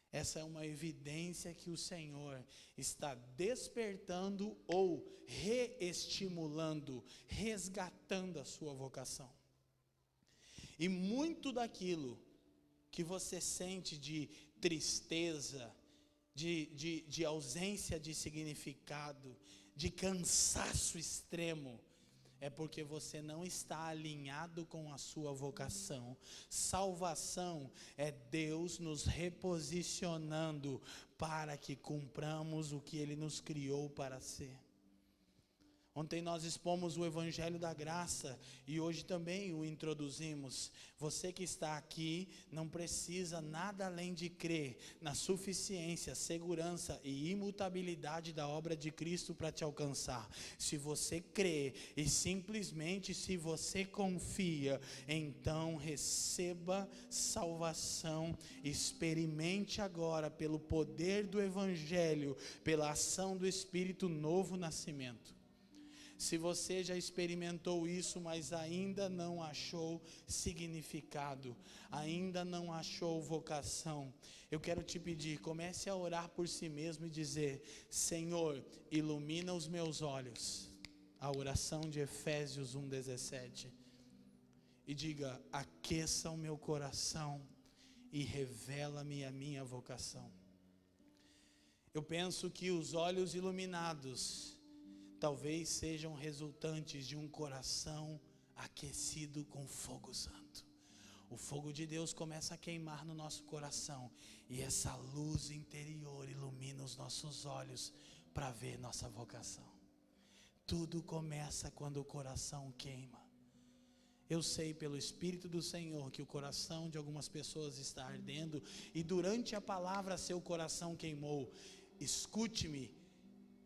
Essa é uma evidência que o Senhor está despertando ou reestimulando, resgatando a sua vocação. E muito daquilo que você sente de tristeza, de ausência de significado, de cansaço extremo, é porque você não está alinhado com a sua vocação. Salvação é Deus nos reposicionando para que cumpramos o que Ele nos criou para ser. Ontem nós expomos o Evangelho da Graça e hoje também o introduzimos. Você que está aqui não precisa nada além de crer na suficiência, segurança e imutabilidade da obra de Cristo para te alcançar. Se você crê e simplesmente se você confia, então receba salvação. Experimente agora pelo poder do Evangelho, pela ação do Espírito, novo nascimento. Se você já experimentou isso, mas ainda não achou significado, ainda não achou vocação, eu quero te pedir, comece a orar por si mesmo e dizer: Senhor, ilumina os meus olhos. A oração de Efésios 1:17. E diga: aqueça o meu coração e revela-me a minha vocação. Eu penso que os olhos iluminados talvez sejam resultantes de um coração aquecido com fogo santo. O fogo de Deus começa a queimar no nosso coração e essa luz interior ilumina os nossos olhos para ver nossa vocação. Tudo começa quando o coração queima. Eu sei pelo Espírito do Senhor que o coração de algumas pessoas está ardendo e durante a palavra seu coração queimou. Escute-me.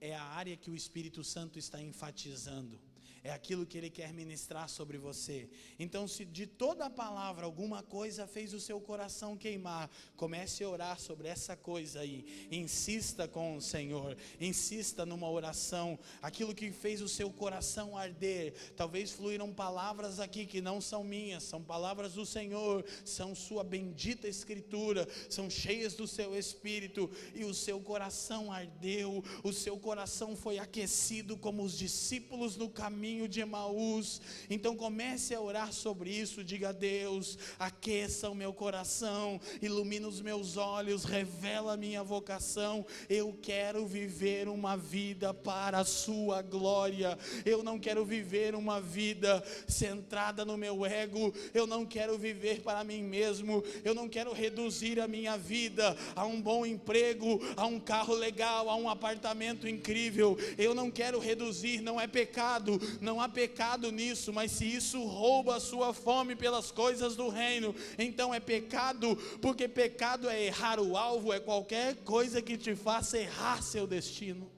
É a área que o Espírito Santo está enfatizando. É aquilo que Ele quer ministrar sobre você. Então, se de toda a palavra alguma coisa fez o seu coração queimar, comece a orar sobre essa coisa aí. Insista com o Senhor. Insista numa oração. Aquilo que fez o seu coração arder. Talvez fluíram palavras aqui que não são minhas. São palavras do Senhor. São sua bendita Escritura. São cheias do seu Espírito. E o seu coração ardeu. O seu coração foi aquecido como os discípulos no caminho de Emaús. Então comece a orar sobre isso. Diga a Deus: aqueça o meu coração, ilumina os meus olhos, revela a minha vocação. Eu quero viver uma vida para a sua glória. Eu não quero viver uma vida centrada no meu ego. Eu não quero viver para mim mesmo. Eu não quero reduzir a minha vida a um bom emprego, a um carro legal, a um apartamento incrível. Eu não quero reduzir, não é pecado não há pecado nisso, mas se isso rouba a sua fome pelas coisas do reino, então é pecado, porque pecado é errar o alvo, é qualquer coisa que te faça errar seu destino.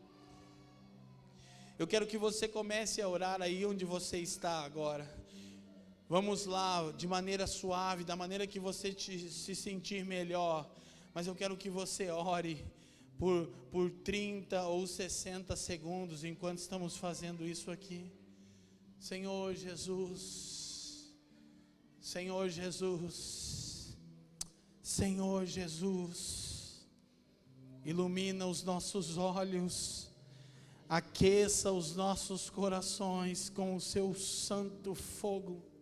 Eu quero que você comece a orar aí onde você está agora. Vamos lá, de maneira suave, da maneira que você se sentir melhor. Mas eu quero que você ore por 30 ou 60 segundos, enquanto estamos fazendo isso aqui. Senhor Jesus, Senhor Jesus, Senhor Jesus, ilumina os nossos olhos, aqueça os nossos corações com o seu santo fogo.